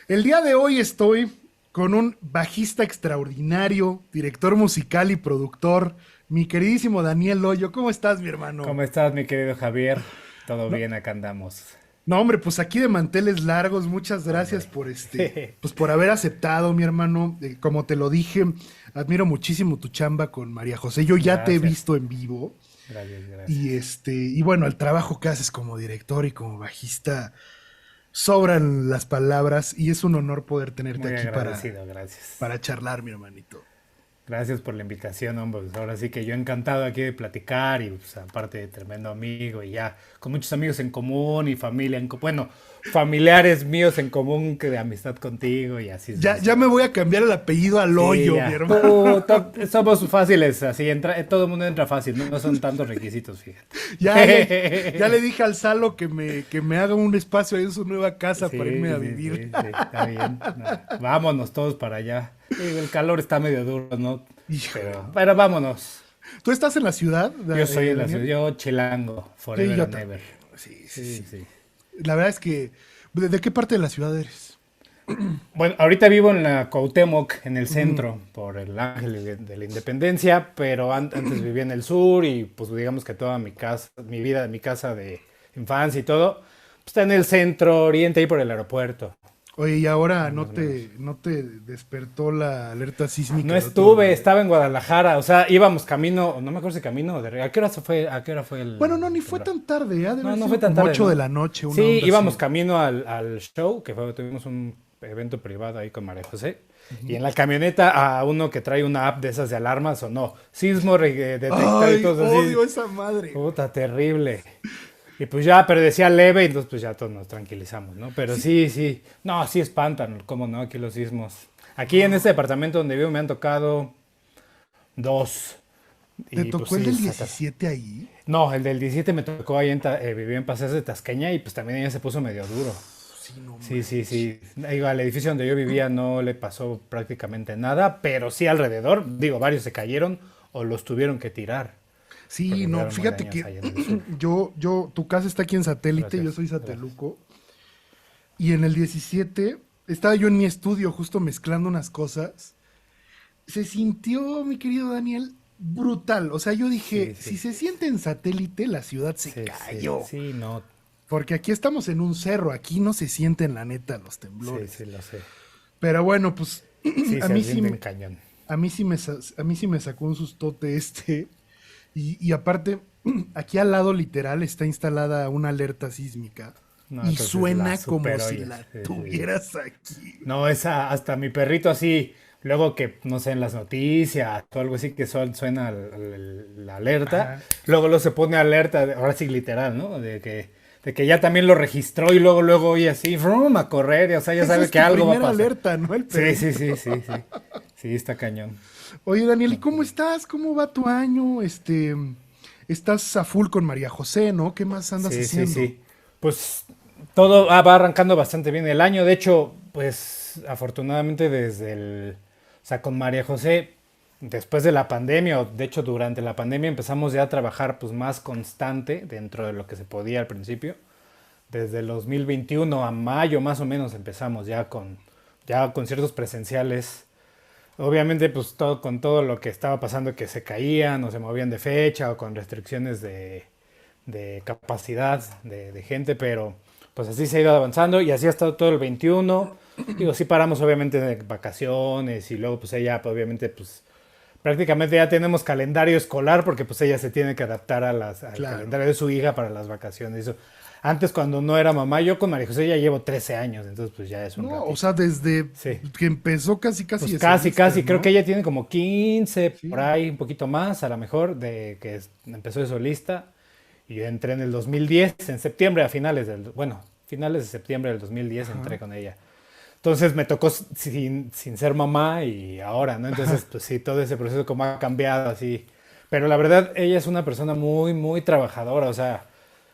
El día de hoy estoy con un bajista extraordinario, director musical y productor, mi queridísimo Daniel Loyo. ¿Cómo estás, mi hermano? ¿Cómo estás, mi querido Javier? Todo No, bien, acá andamos. no, hombre, pues aquí de manteles largos. Muchas gracias Hombre. por pues por haber aceptado, mi hermano. Como te lo dije, admiro muchísimo tu chamba con María José. Yo ya te he Gracias, visto en vivo gracias, y gracias. y bueno, el trabajo que haces como director y como bajista sobran las palabras y es un honor poder tenerte Muy aquí agradecido, gracias. para charlar, mi hermanito. Gracias por la invitación, hombre. Pues ahora sí que yo encantado aquí de platicar y pues, aparte de tremendo amigo y ya con muchos amigos en común y familia bueno, familiares míos en común que de amistad contigo y así Ya me voy a sucesivamente. cambiar el apellido a Sí, Loyo, mi ya. hermano. Somos fáciles, así todo el mundo entra fácil, no son tantos requisitos, Ya, ya, ya le fíjate. dije al Salo que me haga un espacio ahí en su nueva casa para irme Sí, a sí, vivir. sí, sí, está bien. No, vámonos todos para allá. Digo, el calor está medio duro, ¿no? Híjole. Pero vámonos. ¿Tú estás en la ciudad, Yo soy en la ciudad, Daniel? yo chilango, Sí, forever yo and ever. también. Sí, sí, Sí, sí. sí. La verdad es que... ¿De qué parte de la ciudad eres? Bueno, ahorita vivo en la Cuauhtémoc, en el Ujú. centro, por el Ángel de la Independencia, pero antes vivía en el sur y pues digamos que toda mi casa, mi vida, mi casa de infancia y todo, pues, está en el centro oriente, ahí por el aeropuerto, Oye, ¿y ahora ahí más o menos. no te despertó la alerta No sísmica el otro estuve, día? estaba en Guadalajara, o sea, íbamos camino, no me acuerdo si camino de ¿a qué hora a qué hora fue Bueno, no, el ni fue temblor? tan tarde, ha de No, haber no fue sido tan como tarde, 8 de ¿no? la noche, una Sí, onda íbamos así. camino al show, tuvimos un evento privado ahí con María José, y en la camioneta a uno que trae una app de esas de alarmas o no, sismo detectado y Ay, todo así, odio esa madre. puta, terrible. Y pues ya, pero decía leve, y entonces pues ya todos nos tranquilizamos, ¿no? Pero Sí, sí, sí, no, sí espantan, ¿cómo no? Aquí los sismos. Aquí en no. este departamento donde vivo me han tocado dos. ¿Te Y pues tocó el sí, del sacas. 17 ahí? No, el del 17 me tocó ahí vivía en Paseos de Tasqueña y pues también ella se puso medio duro. Sí, no Sí, sí, sí. manches. Digo, al edificio donde yo vivía no le pasó prácticamente nada, pero sí alrededor, digo, varios se cayeron o los tuvieron que tirar, Sí, porque no, quedaron muy fíjate dañados que allá en el sur. tu casa está aquí en Satélite, yo Gracias, soy gracias. Sateluco, y en el 17 estaba yo en mi estudio justo mezclando unas cosas. Se sintió, mi querido Daniel, brutal. O sea, yo dije, Sí, si sí, se siente en Satélite, la ciudad se sí, sí, cayó. sí, no, Porque aquí estamos en un cerro, aquí no se sienten la neta los sí, temblores. sí, lo sé. Pero bueno, pues Sí, a se mí sí, siente en cañón. a mí sí me sacó un sustote y aparte, aquí al lado literal está instalada una alerta sísmica No, y entonces la suena como super si oyes. la Sí, sí, sí. tuvieras aquí. No, esa, hasta mi perrito así, luego que, no sé, en las noticias o algo así que suena la alerta, Ajá. luego se pone alerta, ahora sí literal, ¿no? De que ya también lo registró y luego oye así, ¡frum! A correr, o sea, ya Esa sabe es que tu algo va a primera pasar. alerta, ¿no? El Sí, sí, perrito. sí, sí, sí. Sí, está cañón. Oye, Daniel, ¿y No, cómo estás? ¿Cómo va tu año? Estás a full con María José, ¿no? ¿Qué más andas sí, sí, haciendo? sí. Pues todo va arrancando bastante bien el año. De hecho, pues afortunadamente o sea, con María José, después de la pandemia, o de hecho durante la pandemia empezamos ya a trabajar pues más constante dentro de lo que se podía al principio. Desde el 2021 a mayo más o menos empezamos ya con conciertos presenciales. Obviamente, pues todo con todo lo que estaba pasando, que se caían o se movían de fecha o con restricciones de capacidad de gente, pero pues así se ha ido avanzando y así ha estado todo el 21. Digo, sí paramos obviamente de vacaciones y luego pues ella pues, obviamente pues prácticamente ya tenemos calendario escolar porque pues ella se tiene que adaptar al Claro. calendario de su hija para las vacaciones. Eso. Antes cuando no era mamá, yo con María José ya llevo 13 años, entonces pues ya es un No, o ratito. sea, desde Sí. que empezó casi Pues de casi, solista, casi, creo que ¿no? ella tiene como 15 por Sí. ahí, un poquito más, a lo mejor, empezó de solista. Y yo entré en el 2010, en septiembre, bueno, finales de septiembre del 2010 Ajá. entré con ella. Entonces me tocó sin ser mamá y ahora, ¿no? Entonces, pues sí, todo ese proceso como ha cambiado así. Pero la verdad, ella es una persona muy, muy trabajadora. O sea,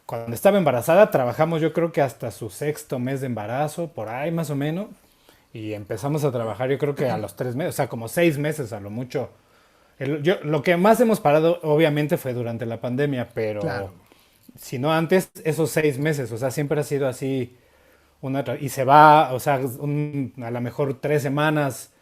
cuando estaba embarazada, trabajamos yo creo que hasta su sexto mes de embarazo, por ahí más o menos. Y empezamos a trabajar yo creo que a los 3 meses, o sea, como 6 meses a lo mucho. Lo que más hemos parado obviamente fue durante la pandemia, pero Claro. si no antes, esos 6 meses, o sea, siempre ha sido así y se va, o sea, a lo mejor 3 semanas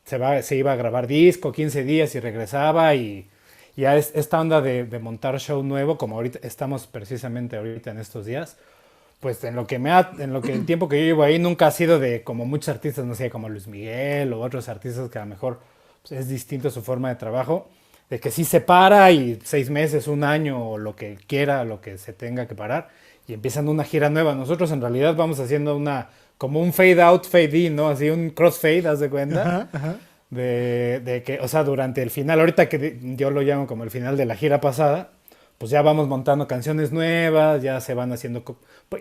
se iba a grabar disco, 15 días y regresaba y ya esta onda de montar show nuevo, como ahorita estamos precisamente ahorita en estos días, pues en lo que el tiempo que yo llevo ahí nunca ha sido de como muchos artistas, no sé, como Luis Miguel o otros artistas que a lo mejor pues, es distinto su forma de trabajo, de que sí se para y 6 meses, un año o lo que quiera, lo que se tenga que parar y empiezan una gira nueva. Nosotros en realidad vamos haciendo como un fade out, fade in, ¿no? Así un crossfade, ¿haz de cuenta? Ajá, ajá. De que, o sea, durante el final, ahorita que yo lo llamo como el final de la gira pasada, pues ya vamos montando canciones nuevas, ya se van haciendo,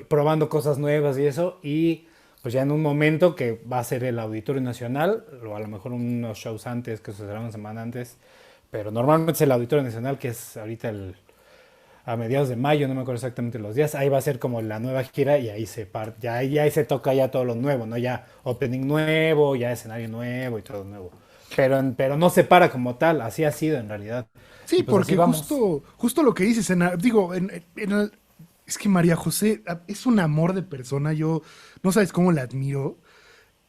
probando cosas nuevas y eso, y pues ya en un momento que va a ser el Auditorio Nacional, o a lo mejor unos shows antes, que eso será una semana antes, pero normalmente es el Auditorio Nacional, que es ahorita a mediados de mayo, no me acuerdo exactamente los días, ahí va a ser como la nueva gira y ahí ya ahí se toca ya todo lo nuevo, ¿no? Ya opening nuevo, ya escenario nuevo y todo nuevo. Pero no se para como tal, así ha sido en realidad. Sí, Y pues así porque vamos. justo lo que dices, digo, es que María José es un amor de persona, yo no sabes cómo la admiro.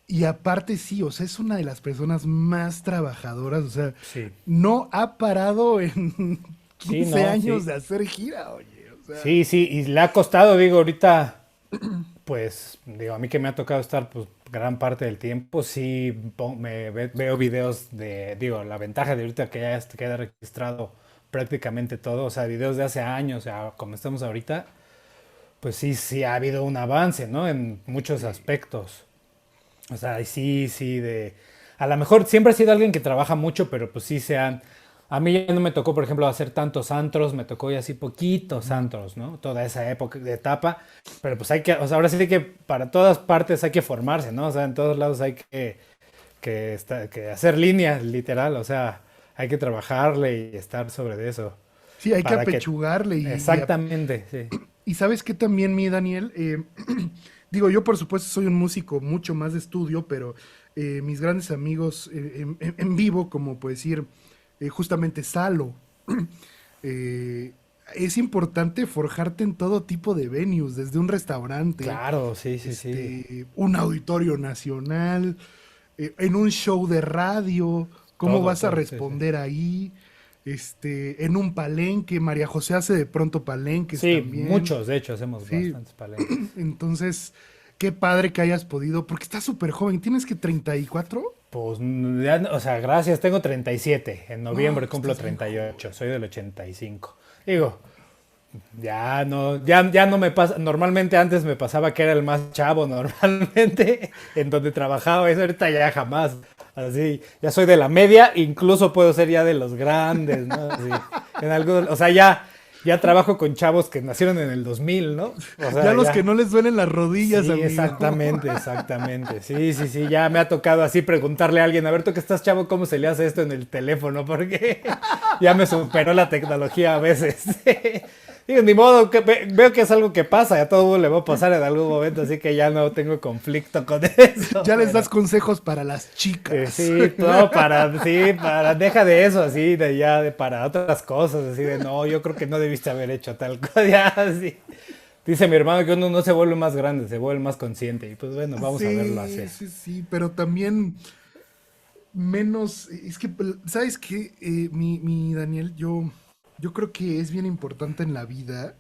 Y aparte sí, o sea, es una de las personas más trabajadoras, o sea, Sí. no ha parado en Sí, 15 no, años sí. de hacer gira, oye, o sea, Sí, sí, y le ha costado, digo, ahorita, pues, digo, a mí que me ha tocado estar, pues, gran parte del tiempo, sí, veo videos digo, la ventaja de ahorita que ya queda registrado prácticamente todo, o sea, videos de hace años, o sea, como estamos ahorita, pues sí, sí ha habido un avance, ¿no? En muchos sí, aspectos. O sea, y sí, sí, a lo mejor siempre ha sido alguien que trabaja mucho, pero pues sí a mí ya no me tocó, por ejemplo, hacer tantos antros, me tocó ya así poquitos ujú. antros, ¿no? Toda esa época de etapa, pero pues o sea, ahora sí que para todas partes hay que formarse, ¿no? O sea, en todos lados hay que hacer líneas, literal, o sea, hay que trabajarle y estar sobre de eso, Sí, hay que para que, apechugarle exactamente, sí, y sabes que también mi Daniel, digo, yo por supuesto soy un músico mucho más de estudio, pero mis grandes amigos en vivo, como puedes decir, justamente Salo, eh, es importante forjarte en todo tipo de venues, desde un restaurante, claro, sí, sí, sí, un auditorio nacional, en un show de radio, cómo todo, vas a todo, sí, sí. responder ahí, en un palenque, María José hace de pronto palenques Sí, también, muchos, de hecho, hacemos sí, bastantes palenques. entonces, qué padre que hayas podido, porque estás súper joven, ¿tienes que 34? Pues, ya, o sea, gracias, tengo 37. En No, noviembre pues cumplo estás bien 38. joven. Soy del 85. Digo, ya no me pasa. Normalmente antes me pasaba que era el más chavo, normalmente, en donde trabajaba. Eso ahorita ya jamás. Así, ya soy de la media, incluso puedo ser ya de los grandes, ¿no? Así, o sea, ya trabajo con chavos que nacieron en el 2000, ¿no? O Ya sea, los que ya. no les duelen las rodillas, Sí, amigo. exactamente, exactamente. Sí, sí, sí, ya me ha tocado así preguntarle a alguien, a ver, tú que estás chavo, ¿cómo se le hace esto en el teléfono? Porque ya me superó la tecnología a veces. Digo, ni modo, veo que es algo que pasa, a todo mundo le va a pasar en algún momento, así que ya no tengo conflicto con eso, Ya les das pero consejos para las chicas. sí, todo deja de eso, así, para otras cosas, así de, no, yo creo que no debiste haber hecho tal cosa, ya, así. Dice mi hermano que uno no se vuelve más grande, se vuelve más consciente. Y pues bueno, vamos a verlo así. Sí, sí, sí, pero también menos, es que, ¿sabes qué? Mi Daniel, yo creo que es bien importante en la vida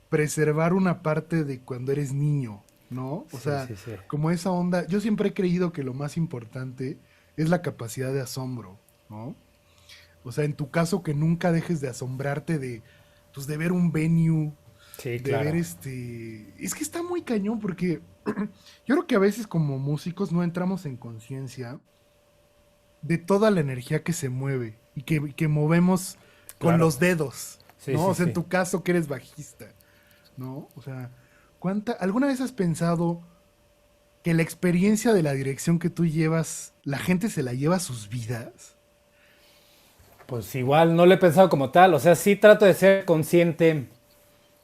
preservar una parte de cuando eres niño, ¿no? O Sí, sea, sí, sí. como esa onda, yo siempre he creído que lo más importante es la capacidad de asombro, ¿no? O sea, en tu caso que nunca dejes de asombrarte pues de ver un venue, Sí, de ver claro. es que está muy cañón porque yo creo que a veces como músicos no entramos en conciencia de toda la energía que se mueve y que movemos con Claro. los dedos, Sí, ¿no? sí, O sea, en sí. tu caso que eres bajista, ¿no? O sea, ¿alguna vez has pensado que la experiencia de la dirección que tú llevas, la gente se la lleva a sus vidas? Pues igual no lo he pensado como tal. O sea, sí trato de ser consciente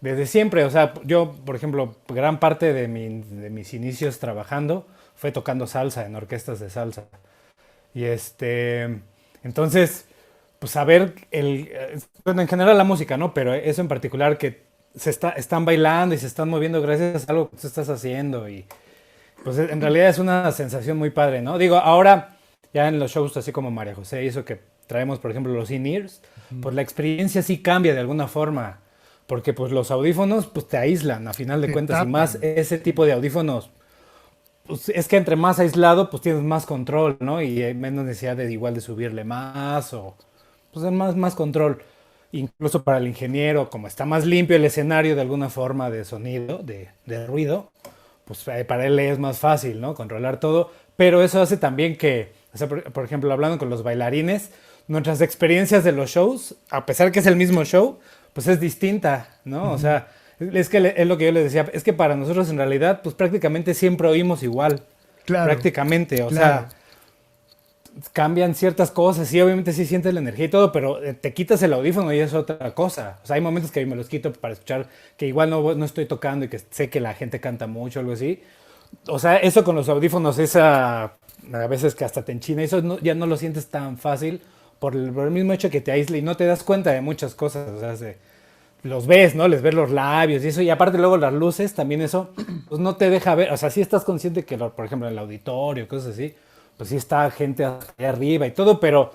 desde siempre. O sea, yo, por ejemplo, gran parte de mis inicios trabajando fue tocando salsa en orquestas de salsa. Y entonces, pues saber bueno, en general la música, ¿no? Pero eso en particular que están bailando y se están moviendo gracias a algo que tú estás haciendo pues en realidad es una sensación muy padre, ¿no? Digo, ahora ya en los shows así como María José y eso que traemos, por ejemplo, los in-ears, Ujú. pues la experiencia sí cambia de alguna forma, porque pues los audífonos pues te aíslan a final de Te cuentas y más tapan. ese tipo de audífonos, pues es que entre más aislado pues tienes más control, ¿no? Y hay menos necesidad de igual de subirle más o pues más control. Incluso para el ingeniero, como está más limpio el escenario de alguna forma de sonido, de ruido, pues para él es más fácil, ¿no? Controlar todo. Pero eso hace también que, o sea, por ejemplo, hablando con los bailarines, nuestras experiencias de los shows, a pesar que es el mismo show, pues es distinta, ¿no? O Ujú. sea, es que es lo que yo les decía, es que para nosotros en realidad, pues prácticamente siempre oímos igual, Claro, prácticamente, o sea, claro. cambian ciertas cosas, sí, obviamente sí sientes la energía y todo, pero te quitas el audífono y es otra cosa. O sea, hay momentos que me los quito para escuchar que igual no estoy tocando y que sé que la gente canta mucho o algo así. O sea, eso con los audífonos, a veces que hasta te enchina, eso ya no lo sientes tan fácil por el mismo hecho que te aísla y no te das cuenta de muchas cosas. O sea, los ves, ¿no? Les ves los labios y eso, y aparte luego las luces, también eso, pues no te deja ver, o sea, sí estás consciente que, por ejemplo, en el auditorio, cosas así, pues sí está gente allá arriba y todo, pero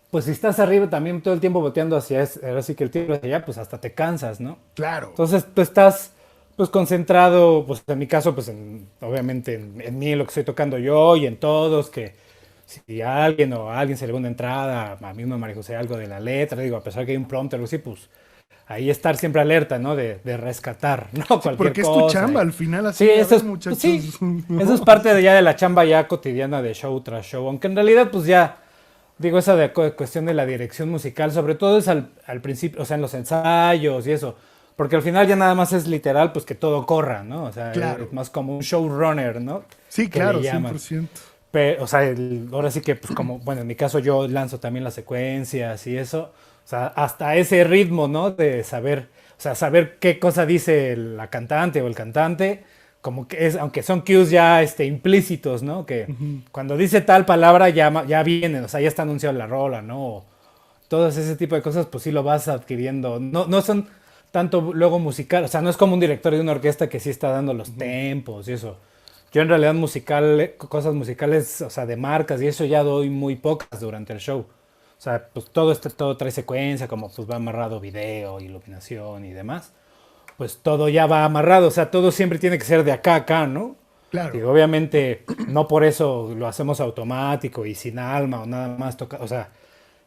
pues si estás arriba también todo el tiempo volteando ahora sí que el tiempo hacia allá, pues hasta te cansas, ¿no? Claro. Entonces tú estás pues concentrado, pues en mi caso, pues obviamente en mí, en lo que estoy tocando yo y en todos, que si a alguien o a alguien se le va una entrada, a mí me María José algo de la letra, digo, a pesar que hay un prompter o algo así, pues ahí estar siempre alerta, ¿no? De rescatar, ¿no? Sí, Cualquier porque es tu cosa. chamba al final, Sí, así, a eso ver, es, pues muchachos. sí, eso es ¿No? parte de ya de la chamba ya cotidiana de show tras show, aunque en realidad pues ya, digo, esa de cuestión de la dirección musical, sobre todo es al principio, o sea, en los ensayos y eso, porque al final ya nada más es literal pues que todo corra, ¿no? O sea, es Claro. más como un showrunner, ¿no? Sí, Que le claro, llaman. 100%. O sea, ahora sí que, pues como, bueno, en mi caso yo lanzo también las secuencias y eso. O sea, hasta ese ritmo, ¿no? De saber, o sea, saber qué cosa dice la cantante o el cantante, como que es, aunque son cues ya implícitos, ¿no? Que Ujú. cuando dice tal palabra ya, ya vienen, o sea, ya está anunciada la rola, ¿no? O todo ese tipo de cosas, pues sí lo vas adquiriendo. No son tanto luego musical, o sea, no es como un director de una orquesta que sí está dando los Ujú. tempos y eso. Yo en realidad cosas musicales, o sea, de marcas y eso ya doy muy pocas durante el show. O sea, pues todo trae secuencia, como pues va amarrado video, iluminación y demás. Pues todo ya va amarrado, o sea, todo siempre tiene que ser de acá a acá, ¿no? Claro. Digo, obviamente no por eso lo hacemos automático y sin alma o nada más toca, o sea,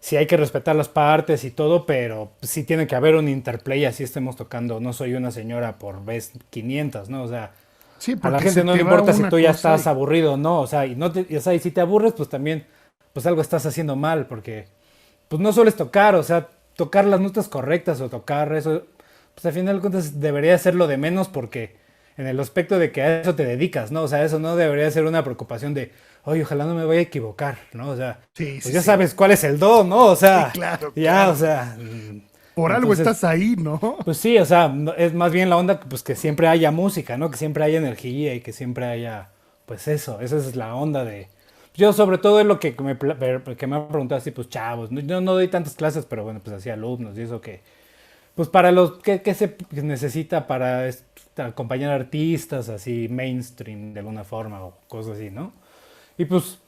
sí hay que respetar las partes y todo, pero sí tiene que haber un interplay así estemos tocando. No soy una señora por vez 500, ¿no? O sea, Sí, a la porque se gente no te le va importa si una tú ya cosa estás y... aburrido o no, o sea, y, no te, y, o sea, y si te aburres, pues también, pues algo estás haciendo mal, porque pues no sueles tocar, o sea, tocar las notas correctas o tocar eso, pues al final de cuentas debería ser lo de menos porque en el aspecto de que a eso te dedicas, ¿no? O sea, eso no debería ser una preocupación de, oye, ojalá no me vaya a equivocar, ¿no? O sea, Sí, pues sí, ya sí. sabes cuál es el do, ¿no? O Sí, sea, claro, ya, o claro. sea, Por algo entonces, estás ahí, ¿no? pues sí, o sea, es más bien la onda pues que siempre haya música, ¿no? Que siempre haya energía y que siempre haya, pues eso, esa es la onda de... Yo sobre todo es lo que que me han preguntado así, pues chavos, yo no doy tantas clases, pero bueno, pues así alumnos y eso que, pues para los que se necesita para acompañar artistas así mainstream de alguna forma o cosas así, ¿no? Y pues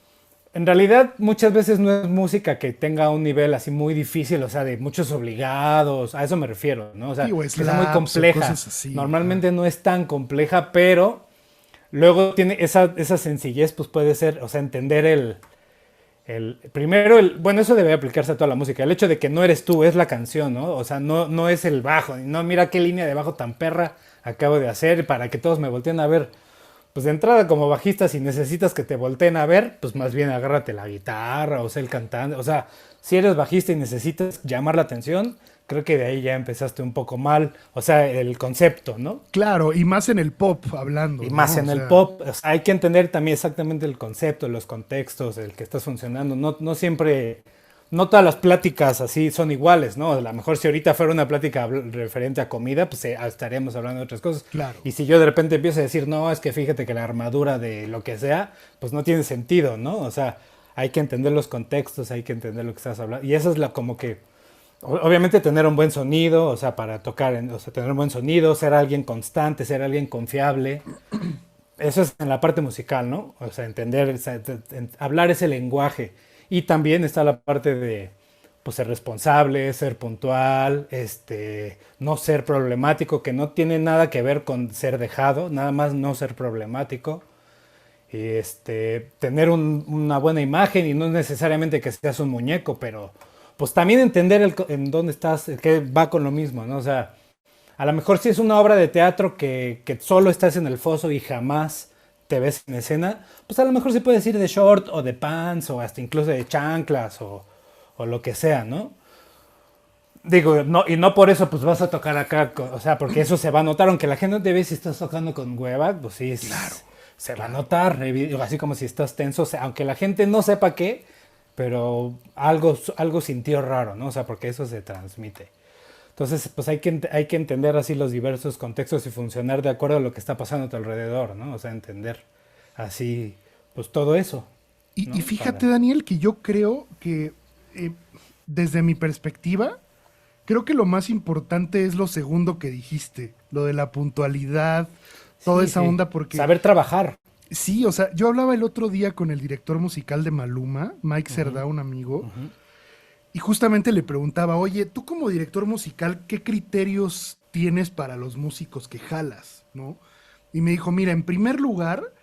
en realidad muchas veces no es música que tenga un nivel así muy difícil, o sea, de muchos obligados, a eso me refiero, ¿no? O Sí, sea, o que sea muy slaps o compleja. cosas así, ajá. Normalmente no es tan compleja, pero luego tiene esa sencillez, pues puede ser, o sea, entender primero, bueno, eso debe aplicarse a toda la música. El hecho de que no eres tú, es la canción, ¿no? O sea, no es el bajo. No, mira qué línea de bajo tan perra acabo de hacer para que todos me volteen a ver. Pues de entrada, como bajista, si necesitas que te volteen a ver, pues más bien agárrate la guitarra o sea el cantante. O sea, si eres bajista y necesitas llamar la atención, creo que de ahí ya empezaste un poco mal. O sea, el concepto, ¿no? Claro, y más en el pop Y hablando, más ¿no? O en el sea, pop, o sea, hay que entender también exactamente el concepto, los contextos, el que estás funcionando. No siempre, no todas las pláticas así son iguales, ¿no? A lo mejor si ahorita fuera una plática referente a comida, pues estaríamos hablando de otras cosas. claro. Y si yo de repente empiezo a decir, no, es que fíjate que la armadura de lo que sea, pues no tiene sentido, ¿no? O sea, hay que entender los contextos, hay que entender lo que estás hablando. Y eso es como que obviamente tener un buen sonido, o sea, para tocar, o sea, tener un buen sonido, ser alguien constante, ser alguien confiable, eso es en la parte musical, ¿no? O sea, entender, o sea, hablar ese lenguaje. Y también está la parte de, pues, ser responsable, ser puntual, no ser problemático, que no tiene nada que ver con ser dejado, nada más no ser problemático. Y tener una buena imagen y no necesariamente que seas un muñeco, pero pues también entender en dónde estás, que va con lo mismo, ¿no? O sea, a lo mejor si es una obra de teatro que solo estás en el foso y jamás te ves en escena, pues a lo mejor se puede decir de short o de pants o hasta incluso de chanclas o lo que sea, ¿no? Digo, no, y no por eso pues vas a tocar acá, o sea, porque eso se va a notar, aunque la gente te ve si estás tocando con hueva, pues sí, Claro, se va a claro. notar, así como si estás tenso, o sea, aunque la gente no sepa qué, pero algo sintió raro, ¿no? O sea, porque eso se transmite. Entonces, pues hay que entender así los diversos contextos y funcionar de acuerdo a lo que está pasando a tu alrededor, ¿no? O sea, entender así, pues todo eso, Y ¿no? fíjate, Para... Daniel, que yo creo que eh, desde mi perspectiva, creo que lo más importante es lo segundo que dijiste, lo de la puntualidad, toda Sí, esa sí. onda, porque Saber trabajar. sí, o sea, yo hablaba el otro día con el director musical de Maluma, Mike Ujú, Cerdá, un amigo, ujú. y justamente le preguntaba, oye, tú como director musical, ¿qué criterios tienes para los músicos que jalas, no? Y me dijo, mira, en primer lugar,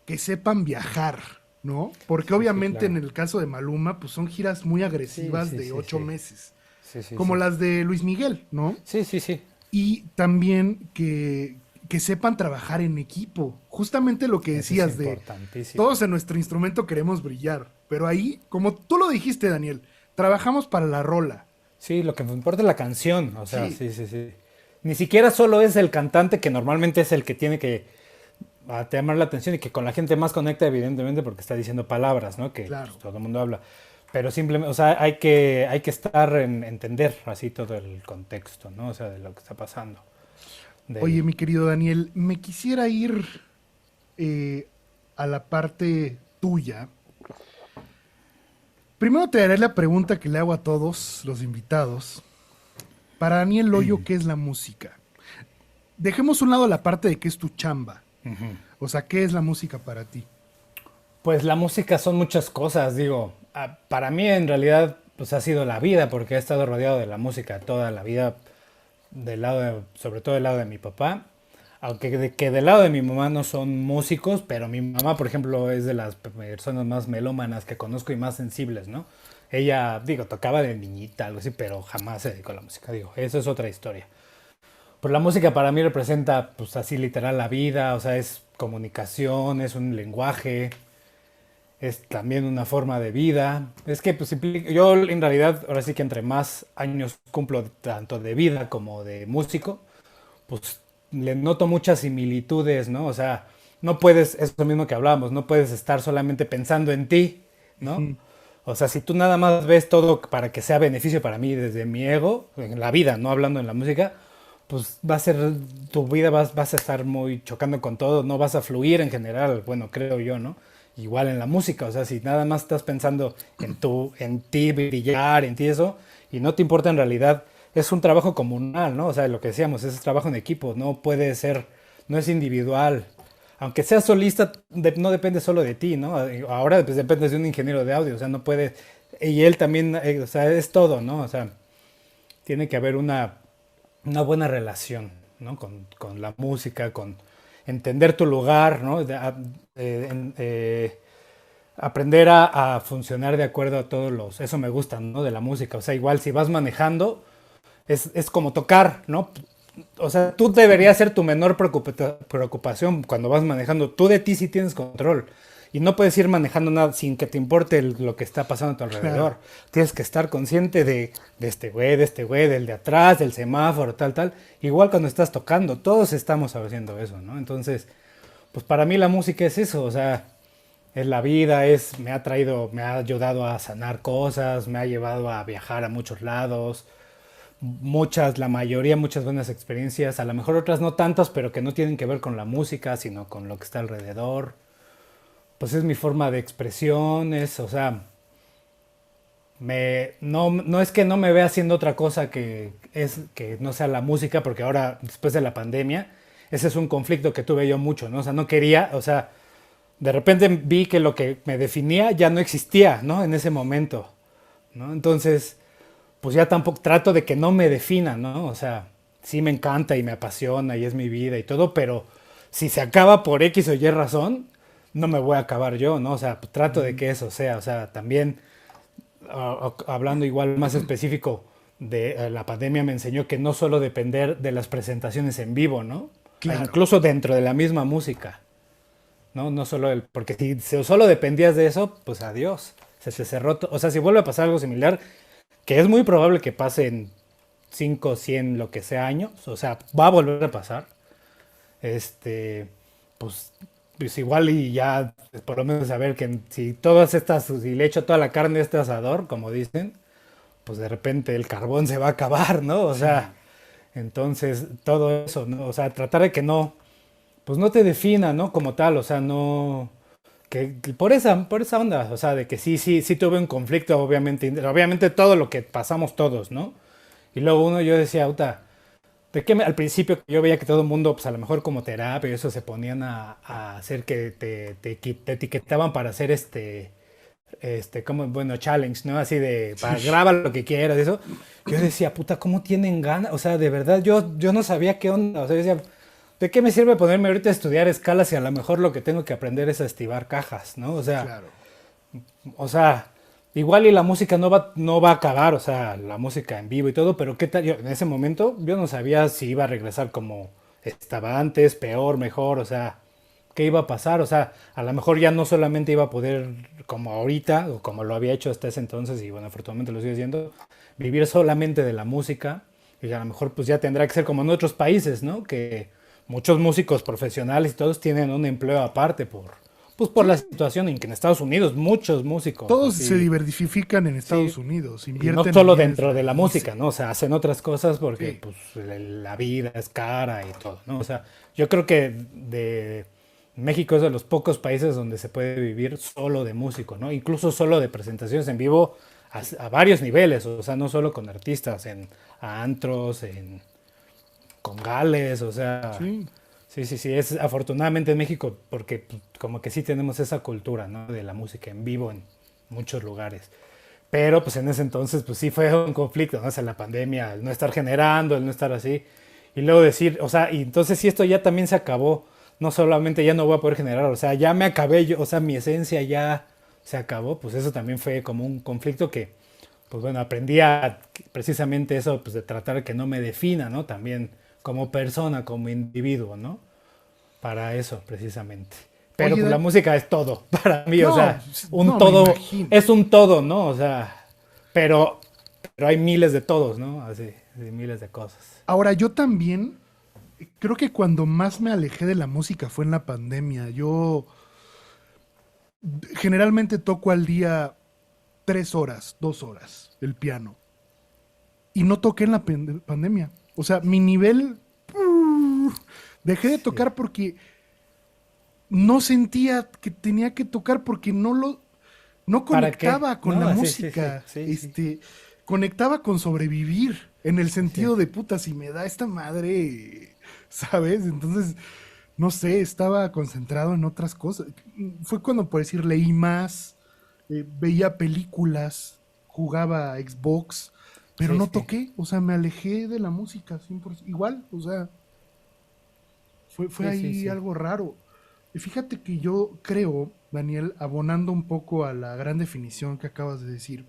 que sepan viajar, ¿no? Porque Sí, sí, obviamente en claro. el caso de Maluma, pues son giras muy Sí, agresivas sí, de sí, ocho sí. meses, Sí, sí, como sí. las de Luis Miguel, ¿no? Sí, sí, sí. Y también que sepan trabajar en equipo. Justamente lo que Eso es decías de importantísimo. todos en nuestro instrumento queremos brillar, pero ahí, como tú lo dijiste, Daniel, trabajamos para la rola. Sí, lo que me importa es la canción, o sea, Sí, sí, sí, sí. Ni siquiera solo es el cantante que normalmente es el que tiene que llamar la atención y que con la gente más conecta, evidentemente, porque está diciendo palabras, ¿no? Que pues, claro. todo el mundo habla. Pero simplemente, o sea, hay que estar en entender así todo el contexto, ¿no? O sea, de lo que está pasando. Oye, Del, mi querido Daniel, me quisiera ir eh, a la parte tuya. Primero te haré la pregunta que le hago a todos los invitados. Para Daniel Loyo, ¿qué es la música? Dejemos a un lado la parte de qué es tu chamba. O sea, ¿qué es la música para ti? pues la música son muchas cosas, digo. Para mí en realidad pues ha sido la vida, porque he estado rodeado de la música toda la vida, sobre todo del lado de mi papá. Aunque que del lado de mi mamá no son músicos, pero mi mamá, por ejemplo, es de las personas más melómanas que conozco y más sensibles, ¿no? Ella, digo, tocaba de niñita, algo así, pero jamás se dedicó a la música, digo, eso es otra historia. Pues la música para mí representa, pues así literal la vida, o sea, es comunicación, es un lenguaje, es también una forma de vida. Es que pues yo en realidad, ahora sí que entre más años cumplo tanto de vida como de músico, pues le noto muchas similitudes, ¿no? O sea, no puedes, es lo mismo que hablábamos, no puedes estar solamente pensando en ti, ¿no? Ujú. O sea, si tú nada más ves todo para que sea beneficio para mí desde mi ego, en la vida, no hablando en la música, pues va a ser, tu vida vas a estar muy chocando con todo, no vas a fluir en general, bueno, creo yo, ¿no? Igual en la música, o sea, si nada más estás pensando en ti brillar, en ti eso, y no te importa en realidad, es un trabajo comunal, ¿no? O sea, lo que decíamos, es trabajo en equipo, no puede ser, no es individual. Aunque seas solista, no depende solo de ti, ¿no? Ahora pues dependes de un ingeniero de audio, o sea, no puede, y él también, o sea, es todo, ¿no? O sea, tiene que haber una buena relación, ¿no? Con la música, con entender tu lugar, ¿no? Aprender a funcionar de acuerdo a todos los, eso me gusta, ¿no? De la música, o sea, igual si vas manejando, es como tocar, ¿no? O sea, tú deberías ser tu menor preocupación cuando vas manejando. Tú de ti sí tienes control. Y no puedes ir manejando nada sin que te importe lo que está pasando a tu alrededor. Claro. Tienes que estar consciente de este güey, del de atrás, del semáforo, tal, tal. Igual cuando estás tocando, todos estamos haciendo eso, ¿no? Entonces, pues para mí la música es eso, o sea, es la vida, me ha ayudado a sanar cosas, me ha llevado a viajar a muchos lados, la mayoría, muchas buenas experiencias, a lo mejor otras no tantas, pero que no tienen que ver con la música, sino con lo que está alrededor. Pues es mi forma de expresión, o sea, no es que no me vea haciendo otra cosa que no sea la música, porque ahora, después de la pandemia, ese es un conflicto que tuve yo mucho, ¿no? O sea, no quería, o sea, de repente vi que lo que me definía ya no existía, ¿no? En ese momento, ¿no? Entonces, pues ya tampoco trato de que no me defina, ¿no? O sea, sí me encanta y me apasiona y es mi vida y todo, pero si se acaba por X o Y razón, no me voy a acabar yo, ¿no? O sea, pues trato de Ujú. que eso sea, o sea, también hablando igual más específico de la pandemia me enseñó que no solo depender de las presentaciones en vivo, ¿no? Claro. Incluso dentro de la misma música, ¿no? No solo el, porque si solo dependías de eso, pues adiós, se te cerró, o sea, si vuelve a pasar algo similar, que es muy probable que pase en 5 100 lo que sea años, o sea, va a volver a pasar, este, pues, pues igual y ya por lo menos saber que si todas estas, si le echo toda la carne a este asador, como dicen, pues de repente el carbón se va a acabar, ¿no? O sea, Sí. entonces todo eso, ¿no? O sea, tratar de que no, pues no te defina, ¿no? Como tal, o sea, no, que por esa onda, o sea, de que sí tuve un conflicto, obviamente todo lo que pasamos todos, ¿no? Y luego yo decía, Uta, al principio yo veía que todo el mundo, pues a lo mejor como terapia y eso se ponían a hacer que te etiquetaban para hacer como, bueno, challenge, ¿no? Así de, para Sí. graba lo que quieras, eso. Yo decía, puta, ¿cómo tienen ganas? O sea, de verdad, yo no sabía qué onda. O sea, yo decía, ¿de qué me sirve ponerme ahorita a estudiar escalas si a lo mejor lo que tengo que aprender es a estibar cajas, ¿no? Claro. O sea, igual y la música no va a acabar, o sea, la música en vivo y todo, pero qué tal, en ese momento yo no sabía si iba a regresar como estaba antes, peor, mejor, o sea, qué iba a pasar, o sea, a lo mejor ya no solamente iba a poder, como ahorita, o como lo había hecho hasta ese entonces, y bueno, afortunadamente lo sigo haciendo, vivir solamente de la música, y a lo mejor pues ya tendrá que ser como en otros países, ¿no? Que muchos músicos profesionales y todos tienen un empleo aparte por Sí. la situación en que en Estados Unidos muchos músicos Todos se así, diversifican en Estados sí, Unidos, y no invierten en solo bienes dentro de la música, ¿no? O raíces. sea, hacen otras cosas porque Sí. pues la vida es cara y todo, ¿no? O sea, yo creo que de México es de los pocos países donde se puede vivir solo de músico, ¿no? Incluso solo de presentaciones en vivo a varios niveles, o sea, no solo con artistas, a antros, con gales, o sea, Sí. sí, es afortunadamente en México porque pues, como que sí tenemos esa cultura, ¿no? De la música en vivo en muchos lugares. Pero pues en ese entonces pues sí fue un conflicto, ¿no? O sea, la pandemia, el no estar generando, el no estar así. Y luego decir, o sea, y entonces si esto ya también se acabó, no solamente ya no voy a poder generar, o sea, ya me acabé yo, o sea, mi esencia ya se acabó, pues eso también fue como un conflicto que, pues bueno, aprendí a precisamente eso, pues de tratar de que no me defina, ¿no? También como persona, como individuo, ¿no? Para eso, precisamente. Pero Oye, pues la música es todo para mí, o no, sea, un no, me todo, imagino. es un todo, ¿no? O sea, pero, pero hay miles de todos, ¿no? Así, miles de cosas. Ahora, yo también creo que cuando más me alejé de la música fue en la pandemia. Yo generalmente toco al día 3 horas, 2 horas el piano. Y no toqué en la pandemia. O sea, mi nivel... dejé de Sí. tocar porque no sentía que tenía que tocar porque no ¿Para qué? conectaba con la No, sí, música. sí. Conectaba con sobrevivir. En el Sí, sentido de puta, si me da esta madre, ¿sabes? Entonces, no sé, estaba concentrado en otras cosas. Fue cuando, por decir, leí más, veía películas, jugaba a Xbox, pero sí, no sí, toqué. O sea, me alejé de la música 100%. Igual, o sea, fue ahí sí. algo raro. Y fíjate que yo creo, Daniel, abonando un poco a la gran definición que acabas de decir,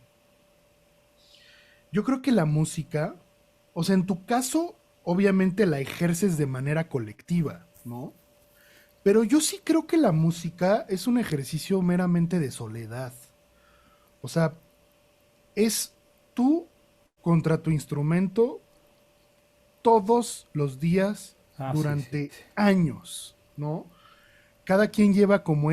yo creo que la música, o sea, en tu caso, obviamente la ejerces de manera colectiva, ¿no? Pero yo sí creo que la música es un ejercicio meramente de soledad. O sea, es tú contra tu instrumento todos los días Ah, durante años, ¿no? Cada quien lleva como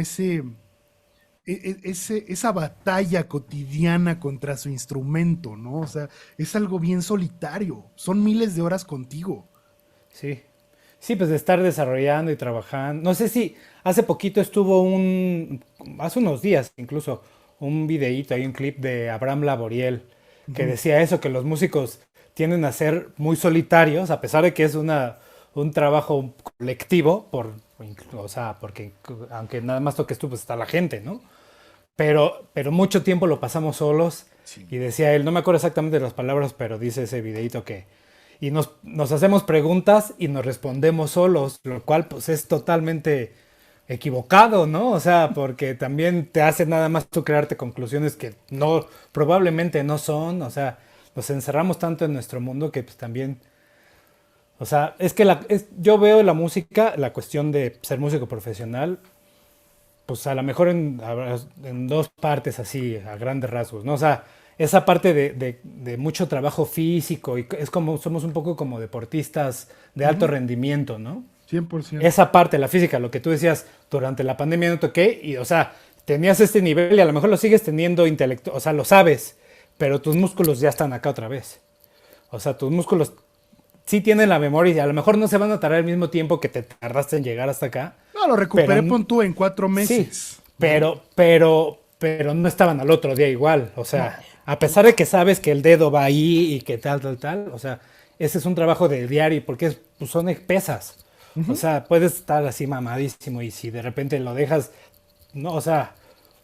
esa batalla cotidiana contra su instrumento, ¿no? O sea, es algo bien solitario. Son miles de horas contigo. sí. Sí, pues de estar desarrollando y trabajando. No sé si hace poquito hace unos días incluso, un videíto, hay un clip de Abraham Laboriel que Ujú. decía eso, que los músicos tienden a ser muy solitarios, a pesar de que es un trabajo colectivo, o sea, porque aunque nada más toques tú, pues está la gente, ¿no? Pero mucho tiempo lo pasamos solos Sí. y decía él, no me acuerdo exactamente de las palabras, pero dice ese videito que... Y nos hacemos preguntas y nos respondemos solos, lo cual pues es totalmente equivocado, ¿no? O sea, porque también te hace nada más tú crearte conclusiones que no, probablemente no son, o sea, nos encerramos tanto en nuestro mundo que pues también, o sea, es que yo veo la música, la cuestión de ser músico profesional, pues a lo mejor en dos partes así, a grandes rasgos, ¿no? O sea, esa parte de mucho trabajo físico y es como, somos un poco como deportistas de alto Ujú, rendimiento, ¿no? 100%. Esa parte, la física, lo que tú decías durante la pandemia no toqué y, o sea, tenías este nivel y a lo mejor lo sigues teniendo intelecto, o sea, lo sabes, pero tus músculos ya están acá otra vez. O sea, tus músculos sí tienen la memoria y a lo mejor no se van a tardar el mismo tiempo que te tardaste en llegar hasta acá, No, lo pero recuperé, pon tú, en cuatro sí, meses, ¿no? pero no estaban al otro día igual. O No, sea, a pesar de que sabes que el dedo va ahí y que tal, tal, tal, o sea, ese es un trabajo de diario porque pues son pesas. O ujú, sea, puedes estar así mamadísimo y si de repente lo dejas, no, o sea,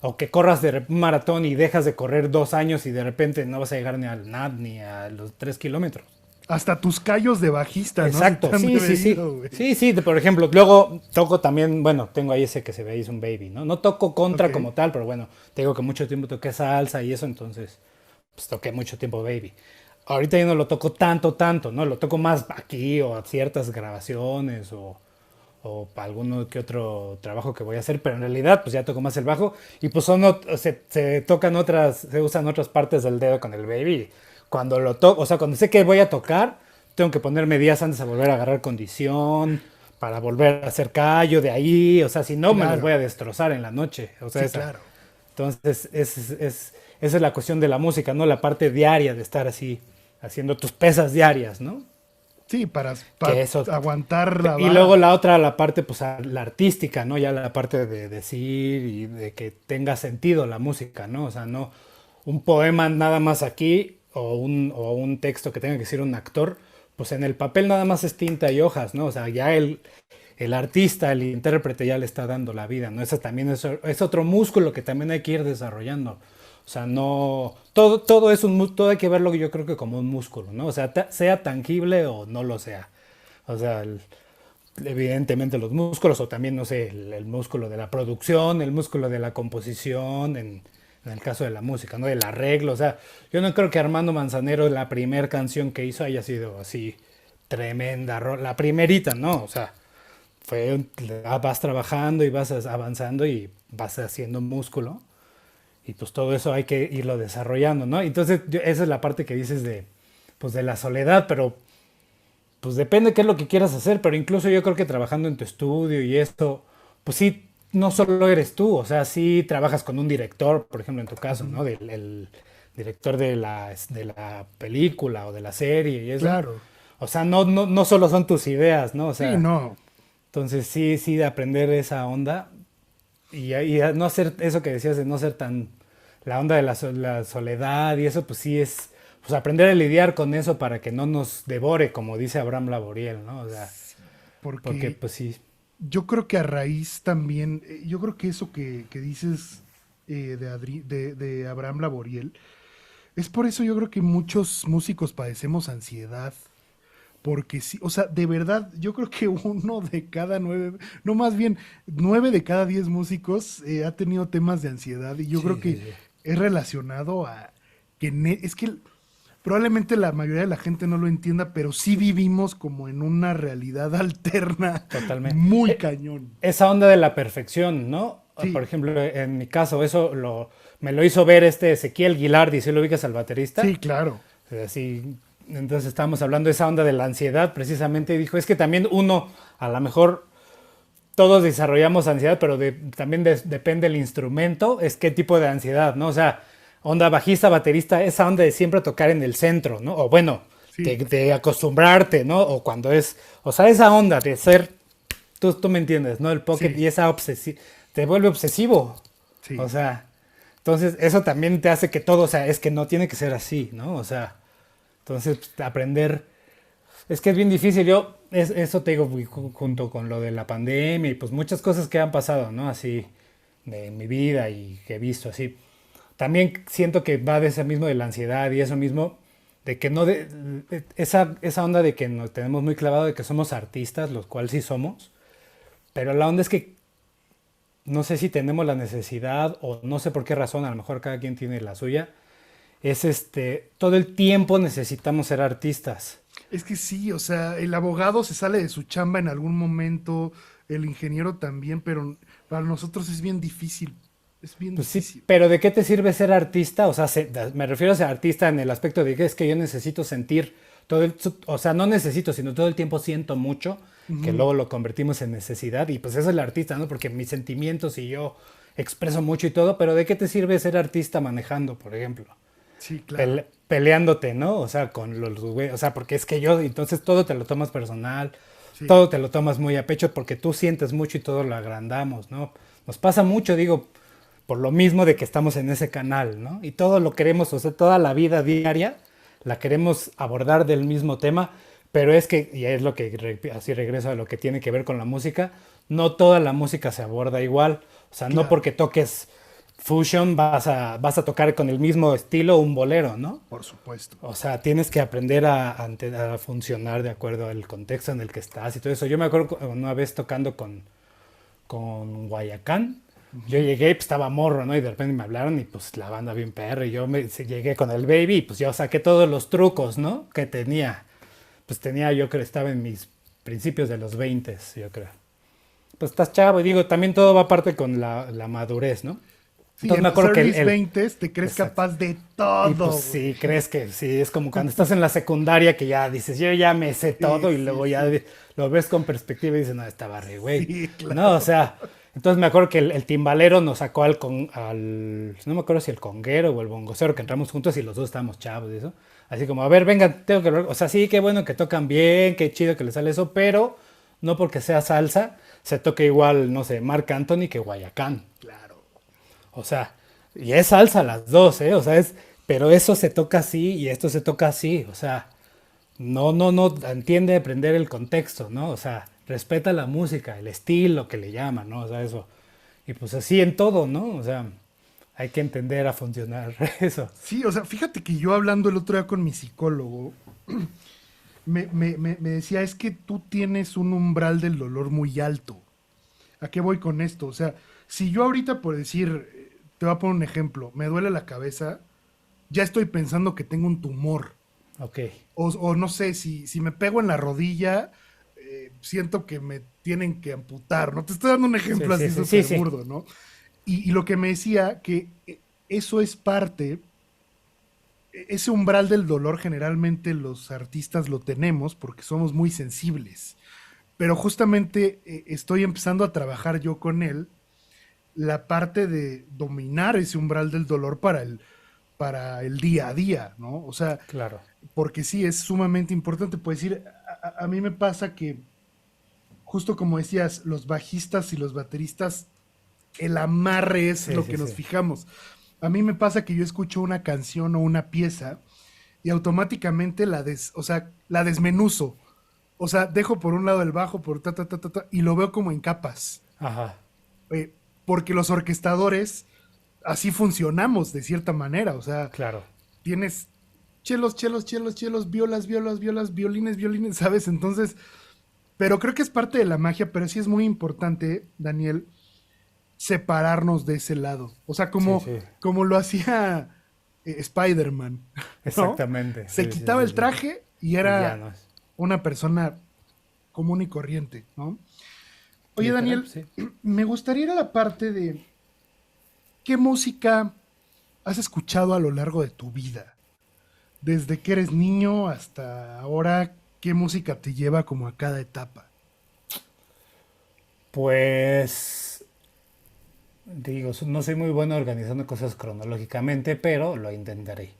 o que corras un maratón y dejas de correr 2 años y de repente no vas a llegar ni al NAD ni a los 3 kilómetros. hasta tus callos de bajista, ¿no? Se te Exacto, han sí, sí, sí. reído, güey. Sí, sí, por ejemplo, luego toco también, bueno, tengo ahí ese que se ve ahí, es un baby, ¿no? No toco Ok, contra como tal, pero bueno, te digo que mucho tiempo toqué salsa y eso, entonces, pues toqué mucho tiempo baby. Ahorita ya no lo toco tanto, tanto, ¿no? Lo toco más aquí o a ciertas grabaciones o para alguno que otro trabajo que voy a hacer, pero en realidad pues ya toco más el bajo y pues se tocan se usan otras partes del dedo con el baby. Cuando lo toco, o sea, cuando sé que voy a tocar, tengo que ponerme días antes a volver a agarrar condición, para volver a hacer callo de ahí, o sea, si no me los claro, voy a destrozar en la noche, o sea, sí, claro. entonces esa es la cuestión de la música, ¿no? La parte diaria de estar así, haciendo tus pesas diarias, ¿no? Sí, Que eso, aguantar la y luego vara. la otra, la parte, pues, la artística, ¿no? Ya la parte de decir y de que tenga sentido la música, ¿no? O sea, no un poema nada más aquí o un texto que tenga que decir un actor, pues en el papel nada más es tinta y hojas, ¿no? O sea, ya el artista, el intérprete ya le está dando la vida, ¿no? Ese también es otro músculo que también hay que ir desarrollando. O sea, no, todo todo hay que verlo yo creo que como un músculo, ¿no? O sea, sea tangible o no lo sea. O sea, evidentemente los músculos o también, no sé, el músculo de la producción, el músculo de la composición, en el caso de la música, ¿no? Del arreglo, o sea, yo no creo que Armando Manzanero, la primera canción que hizo haya sido así tremenda, la primerita, ¿no? O sea, vas trabajando y vas avanzando y vas haciendo músculo y pues todo eso hay que irlo desarrollando, ¿no? Entonces, esa es la parte que dices pues de la soledad, pero pues depende qué es lo que quieras hacer, pero incluso yo creo que trabajando en tu estudio y esto, pues sí, no solo eres tú, o sea, sí trabajas con un director, por ejemplo, en tu caso, Ujú, ¿no? Del el director de la película o de la serie y eso. claro. O sea, no solo son tus ideas, ¿no? O Sí, sea, no. entonces sí, sí, de aprender esa onda y a no hacer eso que decías de no ser tan la onda de la soledad y eso, pues sí es pues aprender a lidiar con eso para que no nos devore, como dice Abraham Laboriel, ¿no? O sea, porque Porque pues sí, yo creo que a raíz también, yo creo que eso que dices de Abraham Laboriel, es por eso yo creo que muchos músicos padecemos ansiedad. Porque sí, o sea, de verdad, yo creo que uno de cada nueve, no más bien, 9 de cada 10 músicos ha tenido temas de ansiedad y yo creo sí, sí, que sí, es relacionado a es que probablemente la mayoría de la gente no lo entienda, pero sí vivimos como en una realidad alterna totalmente. muy cañón. Esa onda de la perfección, ¿no? Por Sí, ejemplo, en mi caso, me lo hizo ver este Ezequiel Guilardi, si lo ubicas al baterista. sí, claro. Así, entonces estábamos hablando de esa onda de la ansiedad, precisamente, y dijo, es que también uno, a lo mejor todos desarrollamos ansiedad, pero también depende del instrumento, es qué tipo de ansiedad, ¿no? O sea, onda bajista, baterista, esa onda de siempre tocar en el centro, ¿no? O bueno, de, Sí, de acostumbrarte, ¿no? O cuando o sea, esa onda de ser, tú me entiendes, ¿no? El pocket sí, y esa obsesión, te vuelve obsesivo, o sí. sea, entonces eso también te hace que todo, o sea, es que no tiene que ser así, ¿no? O sea, entonces pues, aprender. Es que es bien difícil. Eso te digo, junto con lo de la pandemia y pues muchas cosas que han pasado, ¿no? Así de mi vida y que he visto así. También siento que va de ese mismo de la ansiedad y eso mismo, de que no esa onda de que nos tenemos muy clavado de que somos artistas, los cuales sí somos, pero la onda es que no sé si tenemos la necesidad o no sé por qué razón, a lo mejor cada quien tiene la suya, es todo el tiempo necesitamos ser artistas. Es que sí, o sea, el abogado se sale de su chamba en algún momento, el ingeniero también, pero para nosotros es bien difícil. Es bien Pues sí, difícil. pero ¿de qué te sirve ser artista? O sea, me refiero a ser artista en el aspecto de que es que yo necesito sentir o sea, no necesito, sino todo el tiempo siento mucho, que Ujú. luego lo convertimos en necesidad y pues eso es el artista, ¿no? Porque mis sentimientos y yo expreso mucho y todo, pero ¿de qué te sirve ser artista manejando, por ejemplo? Sí, claro. Peleándote, ¿no? O sea, con los güeyes, o sea, porque es que yo, entonces todo te lo tomas personal, Sí. todo te lo tomas muy a pecho porque tú sientes mucho y todo lo agrandamos, ¿no? Nos pasa mucho, digo, por lo mismo de que estamos en ese canal, ¿no? Y todo lo queremos, o sea, toda la vida diaria la queremos abordar del mismo tema, pero es que, y es lo que, así regreso a lo que tiene que ver con la música, no toda la música se aborda igual, o sea, no Claro, porque toques fusion vas a tocar con el mismo estilo un bolero, ¿no? por supuesto. O sea, tienes que aprender a funcionar de acuerdo al contexto en el que estás y todo eso. Yo me acuerdo una vez tocando con Guayacán. Yo Ujú. llegué y pues estaba morro, ¿no? Y de repente me hablaron y pues la banda bien perra. Y llegué con el baby y pues yo saqué todos los trucos, ¿no? Que tenía. Pues tenía, yo creo, estaba en mis principios de los 20, yo creo. Pues estás chavo y digo, también todo va aparte con la madurez, ¿no? Sí, Entonces en me los acuerdo que early 20 te crees exacto. capaz de Y pues todo, güey. sí, crees que sí, es como cuando estás en la secundaria que ya dices, yo ya me sé Sí, todo y sí, luego ya sí. lo ves con perspectiva y dices, no, estaba re, güey. Sí, No, o claro. sea, entonces me acuerdo que el timbalero nos sacó no me acuerdo si el conguero o el bongocero, que entramos juntos y los dos estábamos chavos y eso. Así como, a ver, venga, tengo que hablar. O sea, sí, qué bueno que tocan bien, qué chido que les sale eso, pero no porque sea salsa, se toca igual, no sé, Marc Anthony que Guayacán. Claro. O sea, y es salsa las dos, ¿eh? O sea, pero eso se toca así y esto se toca así. O sea, no, entiende aprender el contexto, ¿no? O sea, respeta la música, el estilo que le llaman, ¿no? O sea, eso. Y pues así en todo, ¿no? O sea, hay que entender a funcionar eso. Sí, o sea, fíjate que yo hablando el otro día con mi psicólogo, me decía, es que tú tienes un umbral del dolor muy alto. ¿A qué voy con esto? O sea, si yo ahorita por decir, te voy a poner un ejemplo, me duele la cabeza, ya estoy pensando que tengo un tumor. Ok. O no sé, si me pego en la rodilla, siento que me tienen que amputar, ¿no? Te estoy dando un Sí, ejemplo sí, así sí, sí, súper sí. burdo, ¿no? Y lo que me decía, que eso es parte, ese umbral del dolor generalmente los artistas lo tenemos porque somos muy sensibles. Pero justamente estoy empezando a trabajar yo con él la parte de dominar ese umbral del dolor para el día a día, ¿no? O sea, Claro. porque sí, es sumamente importante. Pues decir, a mí me pasa que, justo como decías, los bajistas y los bateristas, el amarre es Sí, lo que sí, nos sí. fijamos. A mí me pasa que yo escucho una canción o una pieza y automáticamente o sea, la desmenuzo. O sea, dejo por un lado el bajo, por ta, y lo veo como en capas. Ajá. Porque los orquestadores así funcionamos de cierta manera. O sea, Claro. tienes chelos, violas, violines, ¿sabes? Entonces, pero creo que es parte de la magia, pero sí es muy importante, Daniel, separarnos de ese lado. O sea, Sí, como, sí. como lo hacía Spider-Man, ¿no? Exactamente. Se Sí, sí, quitaba sí, el sí. traje y Y ya era no es. una persona común y corriente, ¿no? Oye, Literal, pues Daniel, sí. me gustaría ir a la parte de qué música has escuchado a lo largo de tu vida. Desde que eres niño hasta ahora, ¿qué música te lleva como a cada etapa? Pues digo, no soy muy bueno organizando cosas cronológicamente, pero lo intentaré.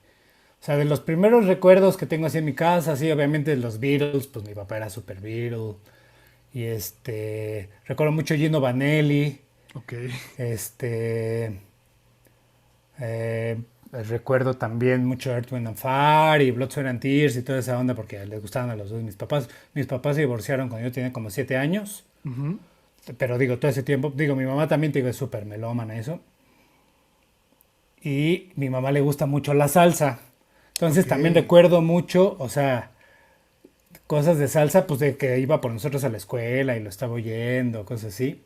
O sea, de los primeros recuerdos que tengo así en mi casa, sí, obviamente los Beatles, pues mi papá era super Beatle. Y recuerdo mucho Gino Vanelli, Ok. este, eh, recuerdo también mucho Earth, Wind and Fire y Blood, Sweat and Tears y toda esa onda porque les gustaban a los dos mis papás. Mis papás se divorciaron cuando yo tenía como 7 años, Ujú. pero digo, todo ese tiempo, digo, mi mamá también, te digo, es súper melómana eso. Y mi mamá le gusta mucho la salsa. Entonces Ok. también recuerdo mucho, o sea, cosas de salsa, pues de que iba por nosotros a la escuela y lo estaba oyendo, cosas así.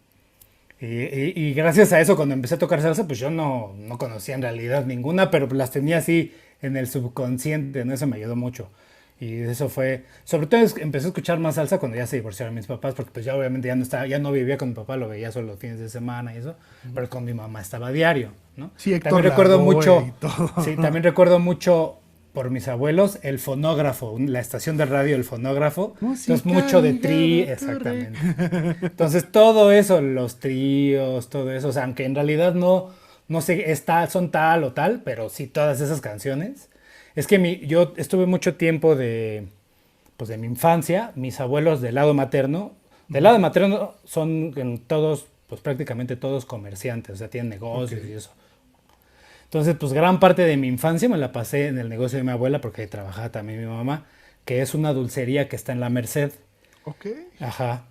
Y gracias a eso, cuando empecé a tocar salsa, pues yo no conocía en realidad ninguna, pero las tenía así en el subconsciente, ¿no? Eso me ayudó mucho. Y eso fue, sobre todo empecé a escuchar más salsa cuando ya se divorciaron mis papás, porque pues ya obviamente ya no estaba, ya no vivía con mi papá, lo veía solo los fines de semana y eso, pero con mi mamá estaba a diario, ¿no? Sí, También Héctor recuerdo Lavoe y mucho, todo. sí, también recuerdo mucho por mis abuelos el fonógrafo, la estación de radio, el fonógrafo. Entonces Música mucho de tri, ligada a tu rey. exactamente. Entonces todo eso, los tríos, todo eso, o sea, aunque en realidad no sé, son tal o tal, pero sí todas esas canciones. Es que yo estuve mucho tiempo pues de mi infancia, mis abuelos del lado materno son todos, pues prácticamente todos comerciantes, o sea, tienen Ok, negocios y eso. Entonces, pues gran parte de mi infancia me la pasé en el negocio de mi abuela porque ahí trabajaba también mi mamá, que es una dulcería que está en la Merced. ok, Ajá,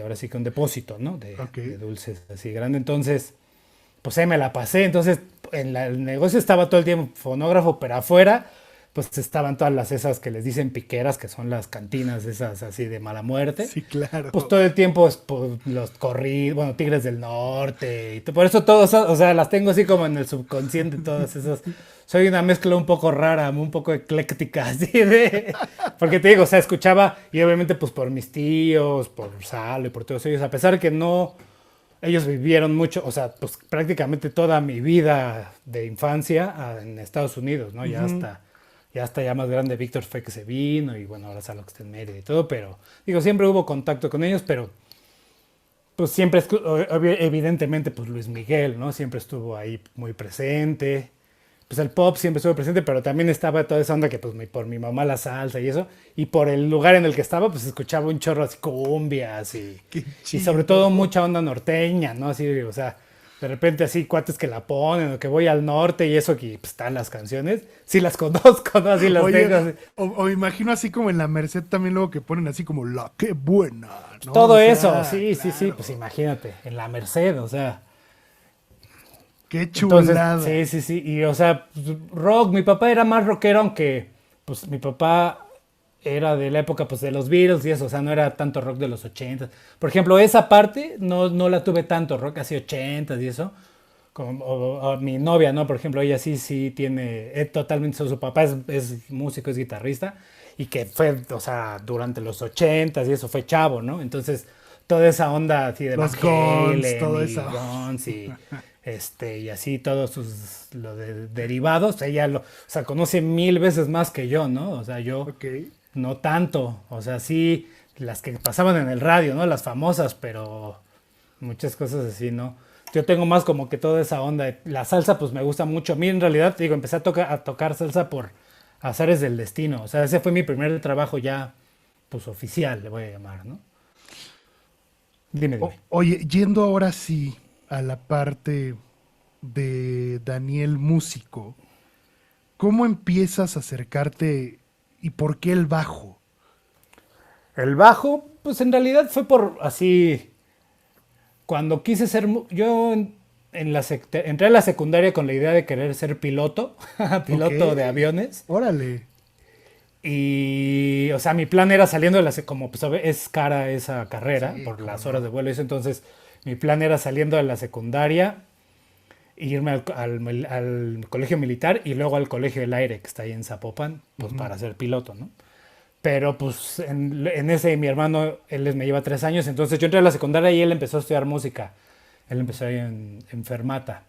ahora sí que un depósito, ¿no? ok. De dulces así grande. Entonces, pues ahí me la pasé. Entonces, el negocio estaba todo el tiempo fonógrafo, pero afuera, pues estaban todas las esas que les dicen piqueras, que son las cantinas esas así de mala muerte. Sí, Pues claro. todo el tiempo pues, los corridos, bueno, Tigres del Norte, por eso todos, o sea, las tengo así como en el subconsciente, todas esas. Soy una mezcla un poco rara, un poco ecléctica, así de. Porque te digo, o sea, escuchaba, y obviamente, pues por mis tíos, por Salo y por todos ellos, a pesar que no. Ellos vivieron mucho, o sea, pues prácticamente toda mi vida de infancia en Estados Unidos, ¿no? Ujú. Ya hasta ya más grande Víctor fue que se vino y bueno, ahora Salo que está en Mérida y todo, pero digo, siempre hubo contacto con ellos, pero pues siempre, evidentemente, pues Luis Miguel, ¿no? Siempre estuvo ahí muy presente. Pues el pop siempre estuvo presente, pero también estaba toda esa onda que pues por mi mamá la salsa y eso, y por el lugar en el que estaba, pues escuchaba un chorro así cumbias Qué y sobre todo chido. mucha onda norteña, ¿no? Así, o sea, de repente así cuates que la ponen o que voy al norte y eso que pues, están las canciones, sí las conozco, ¿no? Así las Oye, tengo. Así. o imagino así como en la Merced también luego que ponen así como la qué buena, ¿no? O Todo eso, sea, sí, sí, sí, pues claro. imagínate, en la Merced, o sea. Qué Entonces, chulada. sí, sí, sí. Y o sea, pues, rock, mi papá era más rockero, aunque pues mi papá era de la época pues de los Beatles y eso, o sea, no era tanto rock de los 80. Por ejemplo, esa parte no la tuve tanto, rock así 80 y eso. Como o mi novia, ¿no? Por ejemplo, ella sí tiene, totalmente, su papá es músico, es guitarrista, y que fue, o sea, durante los 80 y eso fue chavo, ¿no? Entonces, toda esa onda así de Van Los Guns, Halen todo y eso. Guns y así todos derivados, ella o sea, conoce 1000 veces más que yo, ¿no? O sea, yo Ok. no tanto, o sea, sí, las que pasaban en el radio, ¿no? Las famosas, pero muchas cosas así, ¿no? Yo tengo más como que toda esa onda. La salsa, pues me gusta mucho. A mí, en realidad, digo, empecé a tocar salsa por azares del destino. O sea, ese fue mi primer trabajo ya, pues oficial, le voy a llamar, ¿no? Dime, dime. Oye, yendo ahora sí a la parte de Daniel músico, ¿cómo empiezas a acercarte y por qué el bajo? El bajo, pues en realidad fue por así. Cuando quise ser. Yo entré a la secundaria con la idea de querer ser piloto, Ok, piloto de aviones. órale. Y, o sea, mi plan era saliendo de como pues, es cara esa carrera Sí, por cómo las horas no. de vuelo y eso, entonces mi plan era saliendo de la secundaria, irme al colegio militar y luego al colegio del aire que está ahí en Zapopan, pues Ujú. para ser piloto, ¿no? Pero pues en ese mi hermano, me lleva 3 años, entonces yo entré a la secundaria y él empezó a estudiar música. Él empezó ahí en Fermata.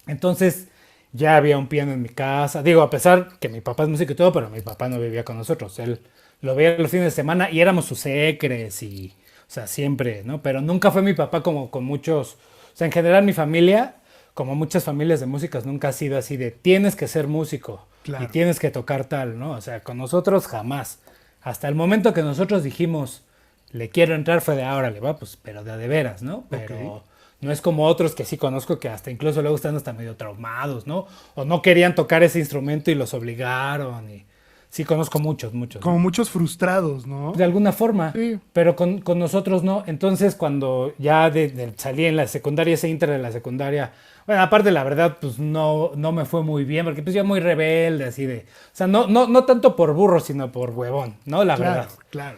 Entonces ya había un piano en mi casa. Digo, a pesar que mi papá es músico y todo, pero mi papá no vivía con nosotros. Él lo veía los fines de semana y éramos sus secres y, o sea, siempre, ¿no? Pero nunca fue mi papá como con muchos, o sea, en general mi familia, como muchas familias de músicas, nunca ha sido así de tienes que ser músico y Claro. tienes que tocar tal, ¿no? O sea, con nosotros jamás. Hasta el momento que nosotros dijimos, le quiero entrar fue de ahora, le va, pues, pero de veras, ¿no? Ok. Pero No es como otros que sí conozco que hasta incluso luego están hasta medio traumados, ¿no? O no querían tocar ese instrumento y los obligaron. Y sí conozco muchos, muchos, Como ¿no? muchos frustrados, ¿no? De alguna forma, Sí, pero con nosotros no. Entonces, cuando ya salí en la secundaria, ese inter de la secundaria, bueno, aparte la verdad, pues no me fue muy bien, porque pues yo muy rebelde, así de, o sea, no tanto por burro, sino por huevón, ¿no? La verdad. claro, claro.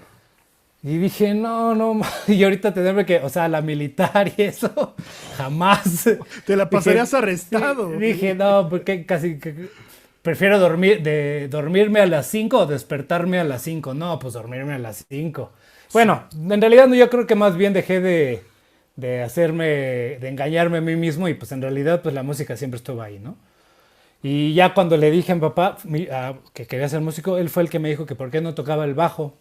Y dije, no, y ahorita tenerme que, o sea, la militar y eso, jamás. Te la Dije, pasarías arrestado. dije, no, porque casi que prefiero dormirme a las 5 o despertarme a las 5. No, pues dormirme a las 5. Bueno, en realidad no, yo creo que más bien dejé de engañarme a mí mismo y pues en realidad pues la música siempre estuvo ahí, ¿no? Y ya cuando le dije a mi papá que quería ser músico, él fue el que me dijo que por qué no tocaba el bajo.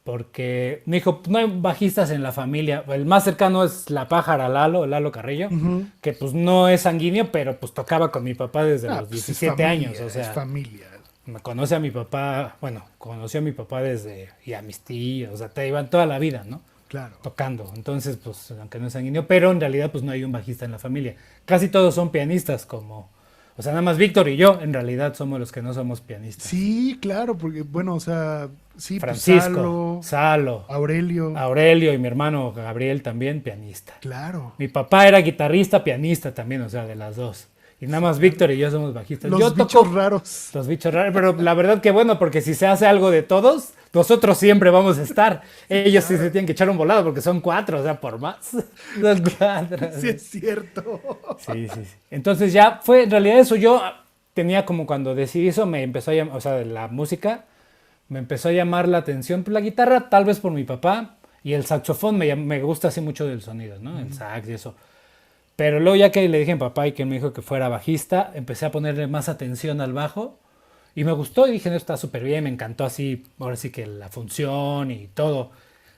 Porque me dijo, no hay bajistas en la familia. El más cercano es la pájara Lalo Carrillo, Ujú. que pues no es sanguíneo, pero pues tocaba con mi papá desde Ah, los pues es 17 años. familia, O es sea, familia. me conoce a mi papá, bueno, conoció a mi papá desde, y a mis tíos, o sea, te iban toda la vida, ¿no? Claro. Tocando. Entonces, pues, aunque no es sanguíneo, pero en realidad pues no hay un bajista en la familia. Casi todos son pianistas, como, o sea, nada más Víctor y yo en realidad somos los que no somos pianistas. Sí, claro, porque, bueno, o sea, sí, pues Francisco, Salo, Salo, Aurelio, Aurelio y mi hermano Gabriel también pianista. claro. Mi papá era guitarrista, pianista también, o sea, de las dos. Y nada más Víctor y yo somos bajistas. Yo Los bichos toco raros. los bichos raros, pero la verdad que bueno, porque si se hace algo de todos, nosotros siempre vamos a estar. Ellos sí se tienen que echar un volado porque son cuatro, o sea, por más. Son cuatro. Sí, es cierto. Sí. Entonces ya fue, en realidad eso yo tenía como cuando decidí eso, me empezó a llamar, o sea, de la música, me empezó a llamar la atención pues, la guitarra, tal vez por mi papá, y el saxofón me gusta así mucho del sonido, ¿no? El sax y eso. Pero luego ya que le dije a mi papá y que me dijo que fuera bajista, empecé a ponerle más atención al bajo y me gustó y dije, no, está súper bien, me encantó así, ahora sí que la función y todo.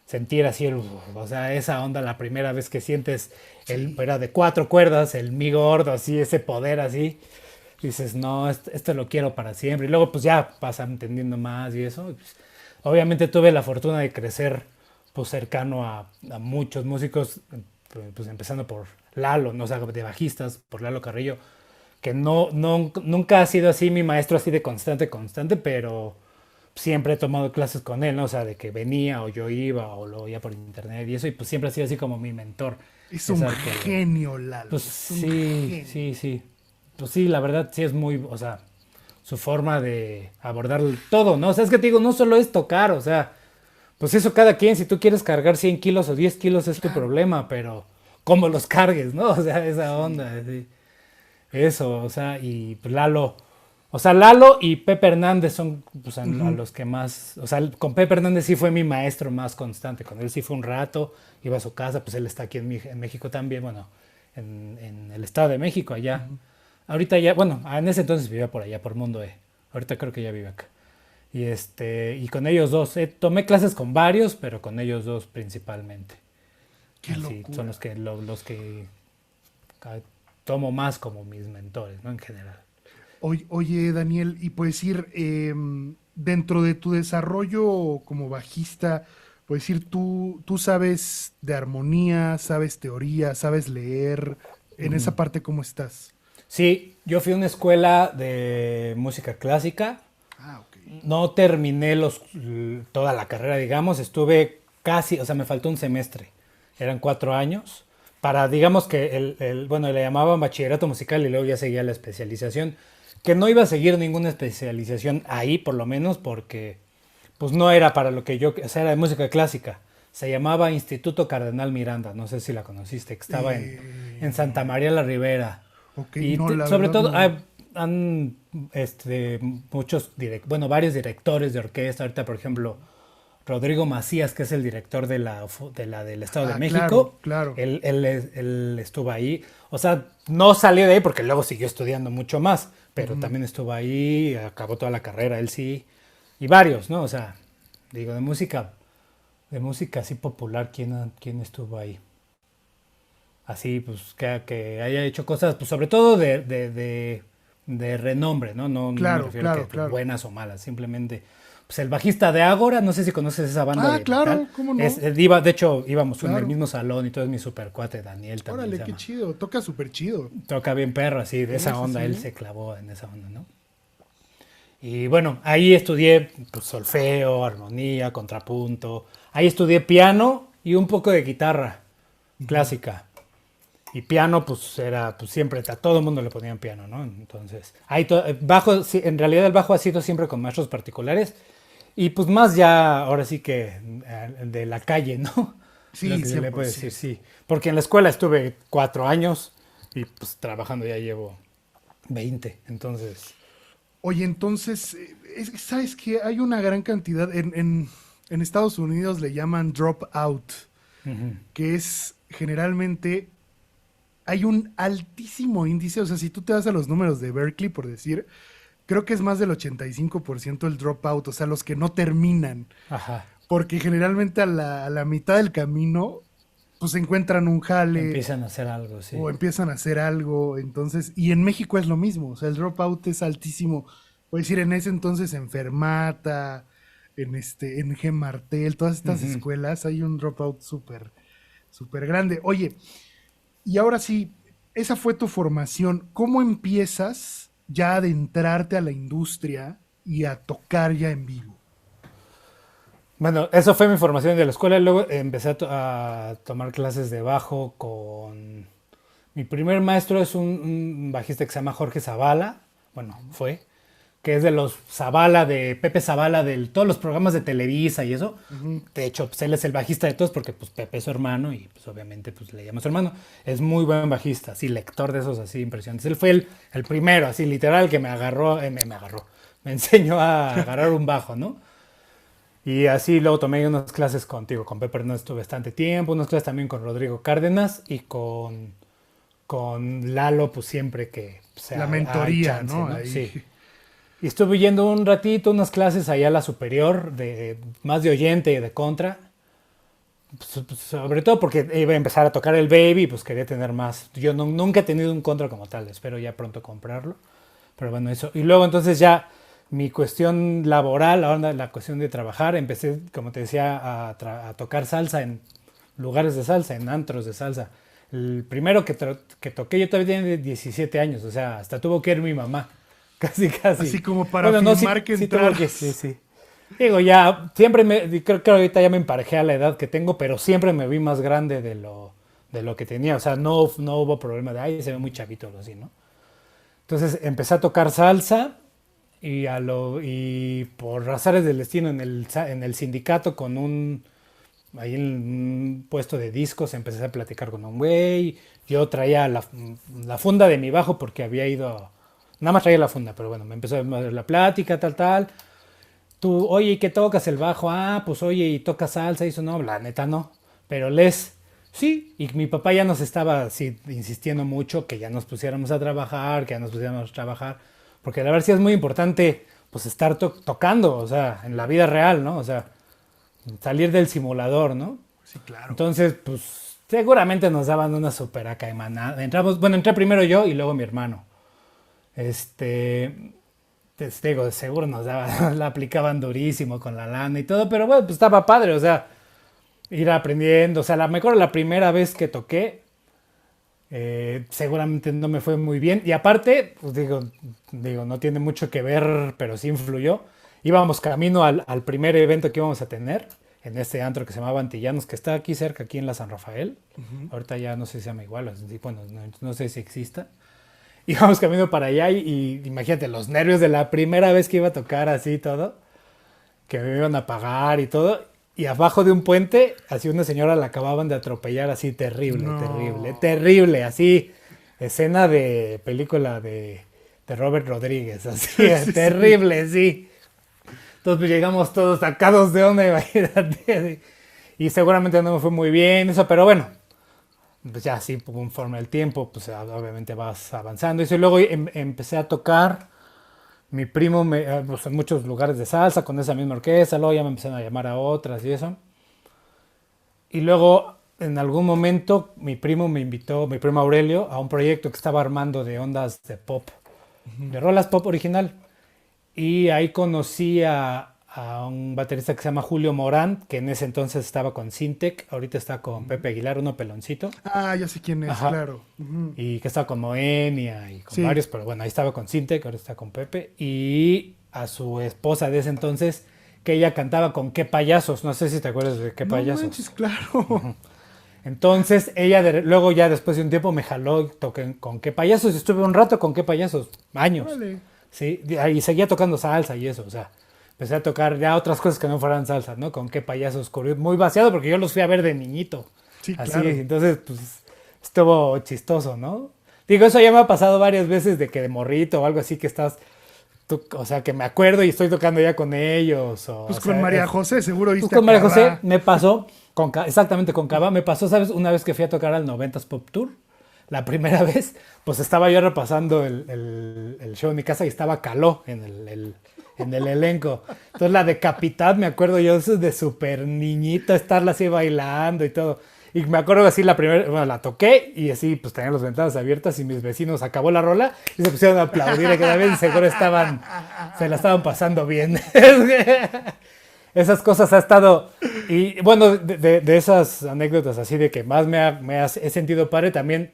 Sentir así, o sea, esa onda la primera vez que sientes, Sí. era de cuatro cuerdas, el mi gordo, así, ese poder así. Dices, no, esto lo quiero para siempre. Y luego pues ya vas entendiendo más y eso. Y, pues, obviamente tuve la fortuna de crecer pues cercano a muchos músicos, pues empezando por Lalo, no o sea, de bajistas, por Lalo Carrillo, que nunca ha sido así mi maestro así de constante, pero siempre he tomado clases con él, ¿no? O sea, de que venía o yo iba o lo oía por internet y eso, y pues siempre ha sido así como mi mentor. Es Es un al que le... genio, Lalo. Pues Es un sí, genio. sí, sí. Pues sí, la verdad sí es muy, o sea, su forma de abordar todo, ¿no? O sea, es que te digo, no solo es tocar, o sea, pues eso cada quien, si tú quieres cargar 100 kilos o 10 kilos es tu Claro. problema, pero cómo los cargues, ¿no? O sea, esa Sí. onda, sí. Eso, o sea, y pues Lalo, o sea, Lalo y Pepe Hernández son pues, a Ujú. los que más, o sea, con Pepe Hernández sí fue mi maestro más constante, con él sí fue un rato, iba a su casa, pues él está aquí en México también, bueno, en el Estado de México, allá. Ujú. Ahorita ya, bueno, en ese entonces vivía por allá, por Mundo E. Ahorita creo que ya vive acá. Y con ellos dos, tomé clases con varios, pero con ellos dos principalmente. Qué Así, son locura. los que ca- tomo más como mis mentores, ¿no? En general. Oye, Daniel, y puedes ir dentro de tu desarrollo como bajista, puedes decir, tú sabes de armonía, sabes teoría, sabes leer, en esa parte, ¿cómo estás? Sí, yo fui a una escuela de música clásica. Ah, ok. No terminé toda la carrera, digamos. Estuve casi, o sea, me faltó un semestre. Eran 4 años. Para, digamos que bueno, le llamaban bachillerato musical y luego ya seguía la especialización. Que no iba a seguir ninguna especialización ahí, por lo menos, porque pues no era para lo que yo, o sea, era de música clásica. Se llamaba Instituto Cardenal Miranda, no sé si la conociste, que estaba en Santa Eh, María la Ribera. ok, Y no, la sobre verdad todo no. han muchos, bueno, varios directores de orquesta. Ahorita, por ejemplo, Rodrigo Macías, que es el director del Estado de Ah, claro, México, claro. él estuvo ahí. O sea, no salió de ahí porque luego siguió estudiando mucho más, pero Ujú. también estuvo ahí, acabó toda la carrera, él sí. Y varios, ¿no? O sea, digo, de música así popular, ¿quién estuvo ahí? Así, pues, que haya hecho cosas, pues, sobre todo de renombre, ¿no? No me Claro, refiero a que claro, pues, claro. buenas o malas, simplemente, pues el bajista de Ágora, no sé si conoces esa banda Ah, de claro, metal. ¿cómo no? De hecho, íbamos en el Claro. mismo salón y todo es mi super cuate, Daniel también se Órale, qué llama. chido. Toca súper chido. Toca bien perro, así, de Sí, esa sí, onda, él sí. se clavó en esa onda, ¿no? Y bueno, ahí estudié pues, solfeo, armonía, contrapunto. Ahí estudié piano y un poco de guitarra Ujú. clásica. Y piano, pues era, pues siempre, a todo el mundo le ponían piano, ¿no? Entonces, bajo, sí, en realidad el bajo ha sido siempre con maestros particulares. Y pues más ya, ahora sí que de la calle, ¿no? Lo Sí, que se cien le por puede decir, ciento. sí. Porque en la escuela estuve 4 años y pues trabajando ya llevo 20. Entonces, Oye, entonces, ¿sabes qué? Hay una gran cantidad, en Estados Unidos le llaman drop out, ujú. que es generalmente, hay un altísimo índice, o sea, si tú te vas a los números de Berkeley, por decir, creo que es más del 85% el drop out, o sea, los que no terminan, Ajá, porque generalmente a la mitad del camino, pues encuentran un jale empiezan a hacer algo, sí. o empiezan a hacer algo, entonces, y en México es lo mismo, o sea, el dropout es altísimo, voy a decir, en ese entonces en Fermata, en G. Martel, todas estas Ujú. escuelas, hay un dropout súper, súper grande. Oye, y ahora sí, esa fue tu formación, ¿cómo empiezas ya a adentrarte a la industria y a tocar ya en vivo? Bueno, eso fue mi formación de la escuela. Luego empecé a tomar clases de bajo con... Mi primer maestro es un bajista que se llama Jorge Zavala. Bueno, fue. Que es de los Zavala, de Pepe Zavala, de todos los programas de Televisa y eso. Ujú. De hecho, pues él es el bajista de todos porque pues Pepe es su hermano y pues obviamente pues le llama su hermano. Es muy buen bajista, así lector de esos así impresionantes. Él fue el primero, así literal, que me agarró, me agarró, me enseñó a agarrar un bajo, ¿no? Y así luego tomé unas clases contigo, con Pepe no estuve bastante tiempo, unas clases también con Rodrigo Cárdenas y con Lalo, pues siempre que La hay mentoría, chance, ¿no? ¿no? Ahí. Sí. Y estuve yendo un ratito, unas clases allá a la superior, más de oyente y de contra. Pues, sobre todo porque iba a empezar a tocar el baby y pues quería tener más. Yo nunca he tenido un contra como tal, espero ya pronto comprarlo. Pero bueno, eso. Y luego entonces ya mi cuestión laboral, ahora la cuestión de trabajar, empecé, como te decía, a tocar salsa en lugares de salsa, en antros de salsa. El primero que toqué yo todavía tenía 17 años, o sea, hasta tuvo que ir mi mamá. Casi, casi. Así como para Bueno, no, sí, firmar que sí tuvo que, sí, entraras. sí. Digo, ya, siempre creo que ahorita ya me emparejé a la edad que tengo, pero siempre me vi más grande de lo que tenía. O sea, no hubo problema de, ay, se ve muy chavito o algo así, ¿no? Entonces empecé a tocar salsa y por azares del destino en el sindicato ahí en un puesto de discos empecé a platicar con un güey. Yo traía la funda de mi bajo porque había ido, nada más traía la funda, pero bueno, me empezó a dar la plática, tal, tal. Tú, oye, ¿y qué tocas el bajo? Ah, pues oye, ¿y tocas salsa? Y eso no, la neta no. Pero sí. Y mi papá ya nos estaba así insistiendo mucho que ya nos pusiéramos a trabajar, que ya nos pusiéramos a trabajar. Porque la verdad sí es muy importante, pues estar tocando, o sea, en la vida real, ¿no? O sea, salir del simulador, ¿no? Sí, claro. Entonces, pues seguramente nos daban una super acaimanada. Entré primero yo y luego mi hermano. Este, te digo, de seguro nos daban, la aplicaban durísimo con la lana y todo, pero bueno, pues estaba padre, o sea, ir aprendiendo, o sea, la mejor la primera vez que toqué, seguramente no me fue muy bien, y aparte, pues digo, no tiene mucho que ver, pero sí influyó. Íbamos camino al primer evento que íbamos a tener, en este antro que se llamaba Antillanos, que está aquí cerca, aquí en la San Rafael. Ujú. Ahorita ya no sé si se llama igual, bueno, no sé si exista. Íbamos camino para allá y imagínate los nervios de la primera vez que iba a tocar así y todo, que me iban a pagar y todo. Y abajo de un puente, así una señora la acababan de atropellar así terrible, terrible, No. terrible, así escena de película de Robert Rodríguez, así, Sí, sí. terrible, sí. Entonces pues, llegamos todos sacados de onda, imagínate. Y seguramente no me fue muy bien eso, pero bueno, pues ya así conforme el tiempo, pues obviamente vas avanzando. Y luego empecé a tocar, mi primo pues, en muchos lugares de salsa con esa misma orquesta, luego ya me empezaron a llamar a otras y eso. Y luego en algún momento mi primo me invitó, mi primo Aurelio, a un proyecto que estaba armando de ondas de pop, Ujú. de rolas pop original. Y ahí conocí a un baterista que se llama Julio Morán, que en ese entonces estaba con Sintec, ahorita está con Pepe Aguilar, uno peloncito. Ah, ya sé quién es, Ajá. claro. Ujú. Y que estaba con Moenia y con Sí. varios, pero bueno, ahí estaba con Sintec, ahora está con Pepe. Y a su esposa de ese entonces, que ella cantaba con Qué Payasos, no sé si te acuerdas de Qué No Payasos. manches, claro. Entonces ella luego ya después de un tiempo me jaló y toqué con Qué Payasos y estuve un rato con Qué Payasos, años. Órale. Sí, y seguía tocando salsa y eso, o sea, empecé a tocar ya otras cosas que no fueran salsa, ¿no? Con Qué Payasos, muy vaciado porque yo los fui a ver de niñito. Sí, Así, claro. entonces, pues, estuvo chistoso, ¿no? Digo, eso ya me ha pasado varias veces de que de morrito o algo así que estás, o sea, que me acuerdo y estoy tocando ya con ellos. Pues O con sea, María José, seguro pues viste con María José acá. me pasó, exactamente con Cava, me pasó, ¿sabes? Una vez que fui a tocar al 90s Pop Tour, la primera vez, pues estaba yo repasando el show en mi casa y estaba Caló en el elenco. Entonces la de Capitad, me acuerdo yo eso de súper niñita, estarla así bailando y todo. Y me acuerdo que así la primera, bueno, la toqué y así pues tenían las ventanas abiertas y mis vecinos acabó la rola y se pusieron a aplaudir, que también seguro se la estaban pasando bien. Esas cosas ha estado, y bueno, de esas anécdotas así de que más he sentido padre, también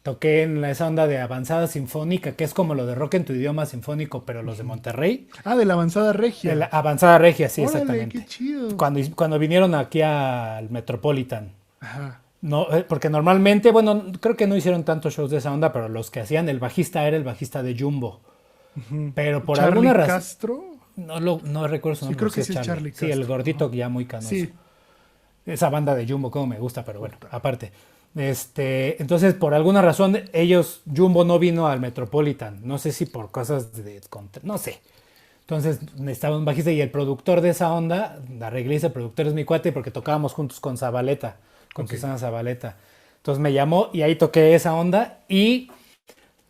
toqué en esa onda de avanzada sinfónica, que es como lo de rock en tu idioma sinfónico, pero los de Monterrey. Ah, de la avanzada De la regia. avanzada regia, sí, Órale, qué exactamente. chido. Cuando vinieron aquí al Metropolitan. Ajá. No, porque normalmente, bueno, creo que no hicieron tantos shows de esa onda, pero los que hacían, el bajista era el bajista de Jumbo. Pero por Charlie alguna razón, Castro. no recuerdo su Sí, nombre, creo pero sí que es sí es Charlie. Charlie Sí, el Castro. gordito Ajá. ya muy canoso. Sí. Esa banda de Jumbo, como me gusta, pero bueno, aparte. Entonces, por alguna razón, Jumbo no vino al Metropolitan. No sé si por cosas no sé. Entonces, necesitaba un bajista y el productor de esa onda, la arreglista, el productor es mi cuate porque tocábamos juntos con Zabaleta, con Ok. Susana Zabaleta. Entonces me llamó y ahí toqué esa onda y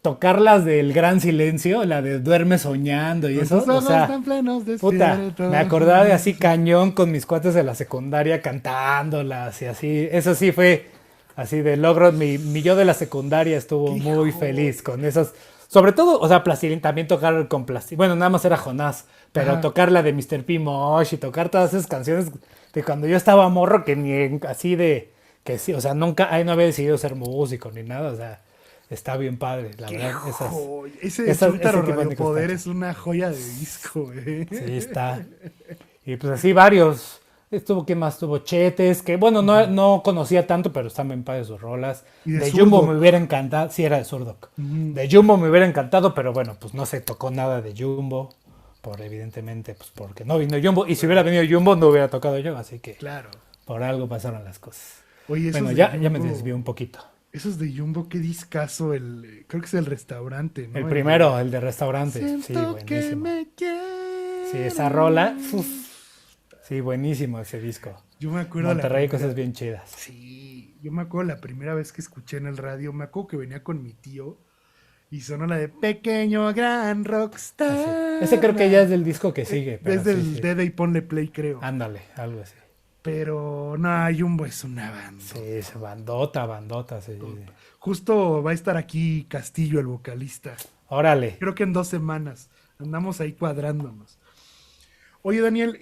tocar las del Gran Silencio, la de Duerme Soñando y Con eso, tus o ojos sea, tan plenos puta, despiertos. me acordaba de así cañón con mis cuates de la secundaria cantándolas y así. Eso sí fue así de logro. Mi yo de la secundaria estuvo ¡Qué muy joya! feliz con esas. Sobre todo, o sea, Plastilín, también tocar con Plastilín. Bueno, nada más era Jonás, pero Ajá. tocar la de Mr. P. Mosh y tocar todas esas canciones de cuando yo estaba morro, que así de. Que sí, o sea, nunca, ahí no había decidido ser músico ni nada, o sea, está bien padre, la ¡Qué verdad. joya! Ese Chúntaro Ese tipo de Radio anécdotas Poder están es una joya de disco, Sí, está. Y pues así varios. ¿Qué más? Tuvo Chetes, que bueno, no conocía tanto, pero están bien padres sus rolas. Y de De Jumbo me Zurdok. hubiera encantado, sí era de Zurdok. De Jumbo me hubiera encantado, pero bueno, pues no se tocó nada de Jumbo, evidentemente, pues porque no vino Jumbo. Y si hubiera venido Jumbo, no hubiera tocado yo, así que Claro. por algo pasaron las cosas. Oye, Bueno, esos de ya me Jumbo. desvié un poquito. Esos de Jumbo, qué discazo. Creo que es el restaurante, ¿no? El El primero, el de restaurante, sí, Siento que buenísimo. me quieres. Sí, esa rola, uf, sí, buenísimo ese disco. Yo me acuerdo Monterrey, la primera. cosas bien chidas. Sí, yo me acuerdo la primera vez que escuché en el radio. Me acuerdo que venía con mi tío y sonó la de Pequeño Gran Así. Rockstar. Ese creo que ya es del disco que sigue, pero Desde sí, el sí. Dede y Ponle Play, creo. Ándale, algo así. Pero no, Jumbo es una banda. Sí, es bandota, sí. Justo va a estar aquí Castillo, el vocalista. Órale. Creo que en 2 semanas. Andamos ahí cuadrándonos. Oye, Daniel,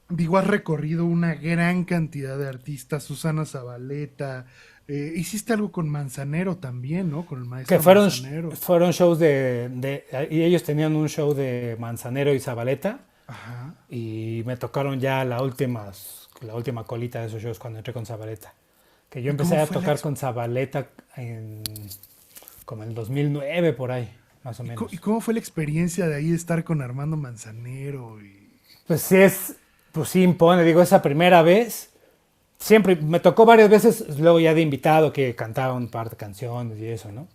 digo, has recorrido una gran cantidad de artistas, Susana Zabaleta, hiciste algo con Manzanero también, ¿no? Con el maestro Que fueron, Manzanero. fueron shows y ellos tenían un show de Manzanero y Zabaleta. Ajá. Y me tocaron ya la última colita de esos shows cuando entré con Zabaleta. Que yo ¿Y empecé cómo a fue la tocar con Zabaleta como en el 2009 por ahí, más o ¿Y, menos. y cómo fue la experiencia de ahí de estar con Armando Manzanero? Pues sí pues sí impone, digo, esa primera vez, siempre, me tocó varias veces, luego ya de invitado que cantaba un par de canciones y eso, ¿no?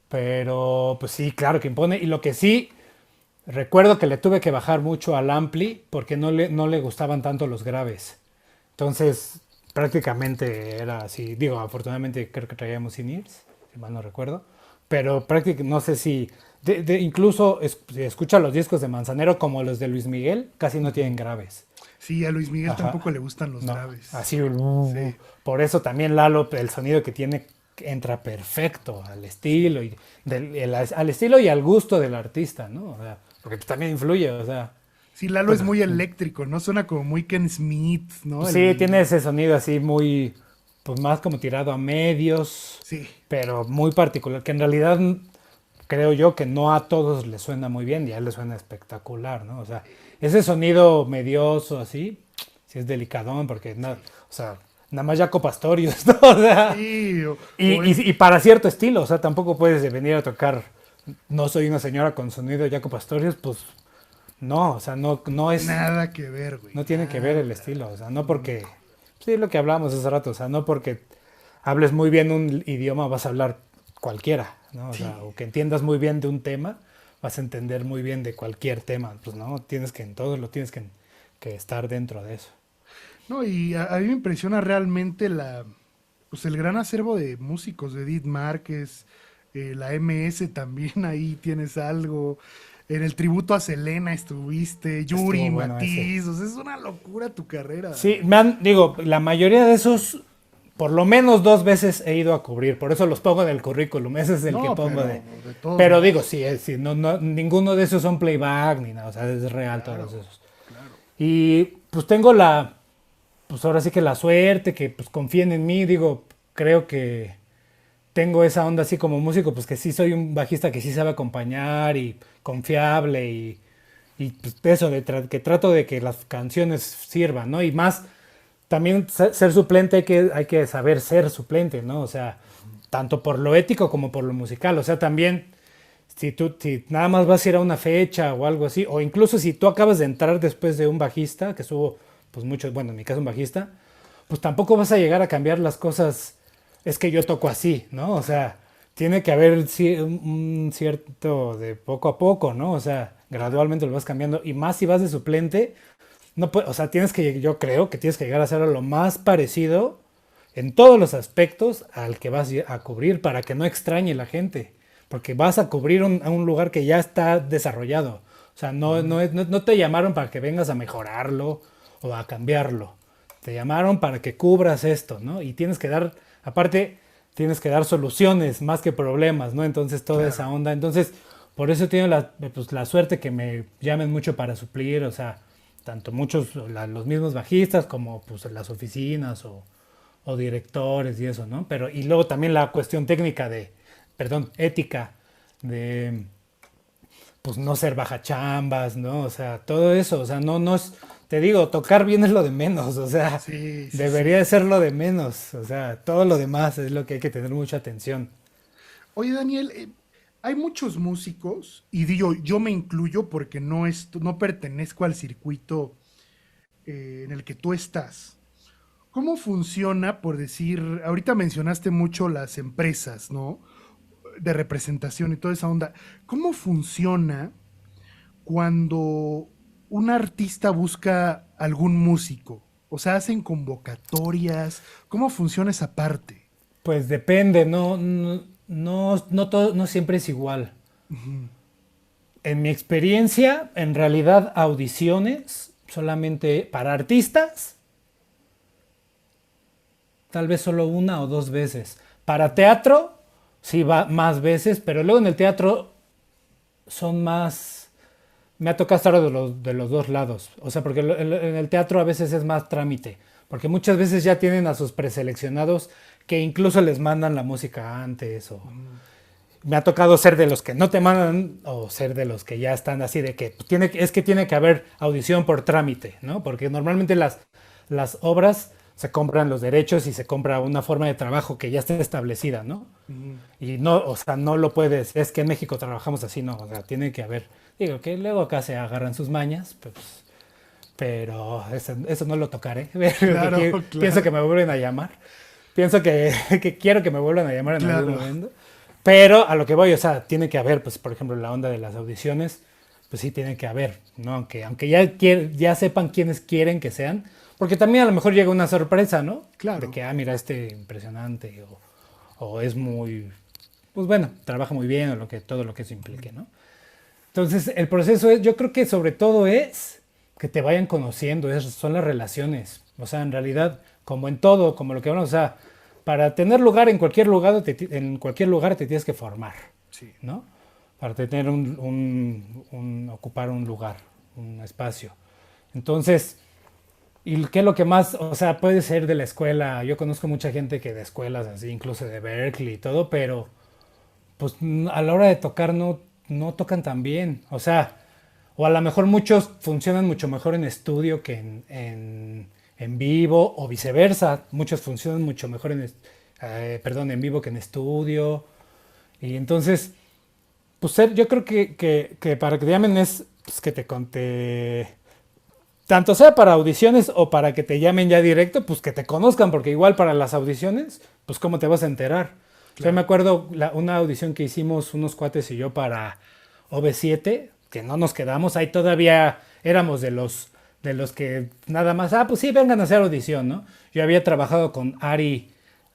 Pero pues sí, claro que impone, y lo que sí, recuerdo que le tuve que bajar mucho al ampli porque no le gustaban tanto los graves. Entonces, prácticamente era así, digo, afortunadamente creo que traíamos in-ears, si mal no recuerdo, pero prácticamente, no sé si, incluso si escucha los discos de Manzanero como los de Luis Miguel, casi no tienen graves. Sí, a Luis Miguel Ajá. tampoco le gustan los No, graves. así, Sí. por eso también Lalo, el sonido que tiene entra perfecto al estilo al estilo y al gusto del artista, ¿no? O sea, porque también influye, o sea, Sí, Lalo es Bueno, muy eléctrico, ¿no? Suena como muy Ken Smith, ¿no? pues sí, tiene ese sonido así muy, pues más como tirado a medios, Sí, pero muy particular, que en realidad creo yo que no a todos les suena muy bien y a él le suena espectacular, ¿no? O sea, ese sonido medioso así, sí es delicadón porque nada, sí. o sea, nada más Jaco Pastorius, ¿no? O sea, Sí, y, y para cierto estilo, o sea, tampoco puedes venir a tocar No soy una señora con sonido Jaco Pastorius, pues no, o sea, no, no es, nada que ver, güey, no tiene que ver el nada. estilo, o sea, no porque, sí, lo que hablábamos hace rato, o sea, no porque hables muy bien un idioma vas a hablar cualquiera, ¿no? O sea, Sí. o que entiendas muy bien de un tema, vas a entender muy bien de cualquier tema, pues no, tienes que en todo lo tienes que estar dentro de eso. No, y a mí me impresiona realmente pues el gran acervo de músicos, de Edith Márquez, la MS también, ahí tienes algo. En el tributo a Selena estuviste, Yuri, Estuvo bueno ese. Matiz, o sea, es una locura tu carrera, Sí, Daniel. me han, digo, la mayoría de esos, por lo menos 2 veces he ido a cubrir, por eso los pongo en el currículum, ese es el que No, pongo de... pero de todos Pero digo, modos, sí, sí, no, no, ninguno de esos son playback ni nada, o sea, es real todos claro, esos. claro. Y pues tengo la, pues ahora sí que la suerte, que pues confíen en mí, digo, creo que tengo esa onda así como músico, pues que sí soy un bajista que sí sabe acompañar y confiable y pues eso, que trato de que las canciones sirvan, ¿no? Y más también ser suplente hay que saber ser suplente, ¿no? O sea, tanto por lo ético como por lo musical. O sea, también si nada más vas a ir a una fecha o algo así, o incluso si tú acabas de entrar después de un bajista, que estuvo, pues muchos, bueno, en mi caso un bajista, pues tampoco vas a llegar a cambiar las cosas, es que yo toco así, ¿no? O sea, tiene que haber un cierto de poco a poco, ¿no? O sea, gradualmente lo vas cambiando, y más si vas de suplente, no o sea, yo creo que tienes que llegar a hacerlo lo más parecido en todos los aspectos al que vas a cubrir para que no extrañe la gente. Porque vas a cubrir a un lugar que ya está desarrollado. O sea, no te llamaron para que vengas a mejorarlo o a cambiarlo. Te llamaron para que cubras esto, ¿no? Y tienes que dar, aparte, tienes que dar soluciones más que problemas, ¿no? Entonces, toda esa Claro. onda. Entonces, por eso tengo pues, la suerte que me llamen mucho para suplir, o sea, tanto muchos, los mismos bajistas como pues las oficinas o directores y eso, ¿no? Pero, y luego también la cuestión técnica perdón, ética de, pues no ser bajachambas, ¿no? O sea, todo eso, o sea, no es, te digo, tocar bien es lo de menos, o sea, Sí, sí, debería sí. de ser lo de menos, o sea, todo lo demás es lo que hay que tener mucha atención. Oye, Daniel, hay muchos músicos, y digo, yo me incluyo porque no pertenezco al circuito en el que tú estás. ¿Cómo funciona, por decir, ahorita mencionaste mucho las empresas, ¿no? De representación y toda esa onda. ¿Cómo funciona cuando un artista busca algún músico? O sea, hacen convocatorias. ¿Cómo funciona esa parte? Pues depende, no siempre es igual. En mi experiencia, en realidad audiciones solamente para artistas, tal vez solo 1 o 2 veces. Para teatro, sí va más veces, pero luego en el teatro son más... Me ha tocado estar de los dos lados. O sea, porque en el teatro a veces es más trámite. Porque muchas veces ya tienen a sus preseleccionados que incluso les mandan la música antes. O me ha tocado ser de los que no te mandan o ser de los que ya están así de que es que tiene que haber audición por trámite, ¿no? Porque normalmente las obras se compran los derechos y se compra una forma de trabajo que ya está establecida, ¿no? Ujú. Y no, o sea, no lo puedes, es que en México trabajamos así, no, o sea, tiene que haber, digo, que luego acá se agarran sus mañas, pues, pero eso no lo tocaré, Claro, pienso que claro, me vuelven a llamar, pienso que quiero que me vuelvan a llamar en algún claro. momento, pero a lo que voy, o sea, tiene que haber, pues, por ejemplo, la onda de las audiciones, pues sí tiene que haber, ¿no? Aunque ya sepan quiénes quieren que sean, porque también a lo mejor llega una sorpresa, ¿no? De Claro. que, mira, impresionante, o es muy, pues bueno, trabaja muy bien, todo lo que eso implique, ¿no? Entonces, el proceso yo creo que sobre todo es que te vayan conociendo, son las relaciones. O sea, en realidad, como en todo, como lo que hablamos, o sea, para tener lugar en cualquier lugar te tienes que formar, Sí. ¿no? Para tener ocupar un lugar. un espacio. Entonces, ¿y qué es lo que más, o sea, puede ser de la escuela? Yo conozco mucha gente que de escuelas así, incluso de Berkeley y todo, pero pues a la hora de tocar no tocan tan bien. O sea, o a lo mejor muchos funcionan mucho mejor en estudio que en vivo, o viceversa. Muchos funcionan mucho mejor perdón, en vivo que en estudio. Y entonces, pues yo creo que para que te llamen es pues, que te conté. Tanto sea para audiciones o para que te llamen ya directo, pues que te conozcan, porque igual para las audiciones, pues cómo te vas a enterar. O sea, me Claro. acuerdo una audición que hicimos unos cuates y yo para OV7, que no nos quedamos, ahí todavía éramos de los que nada más, pues sí, vengan a hacer audición, ¿no? Yo había trabajado con Ari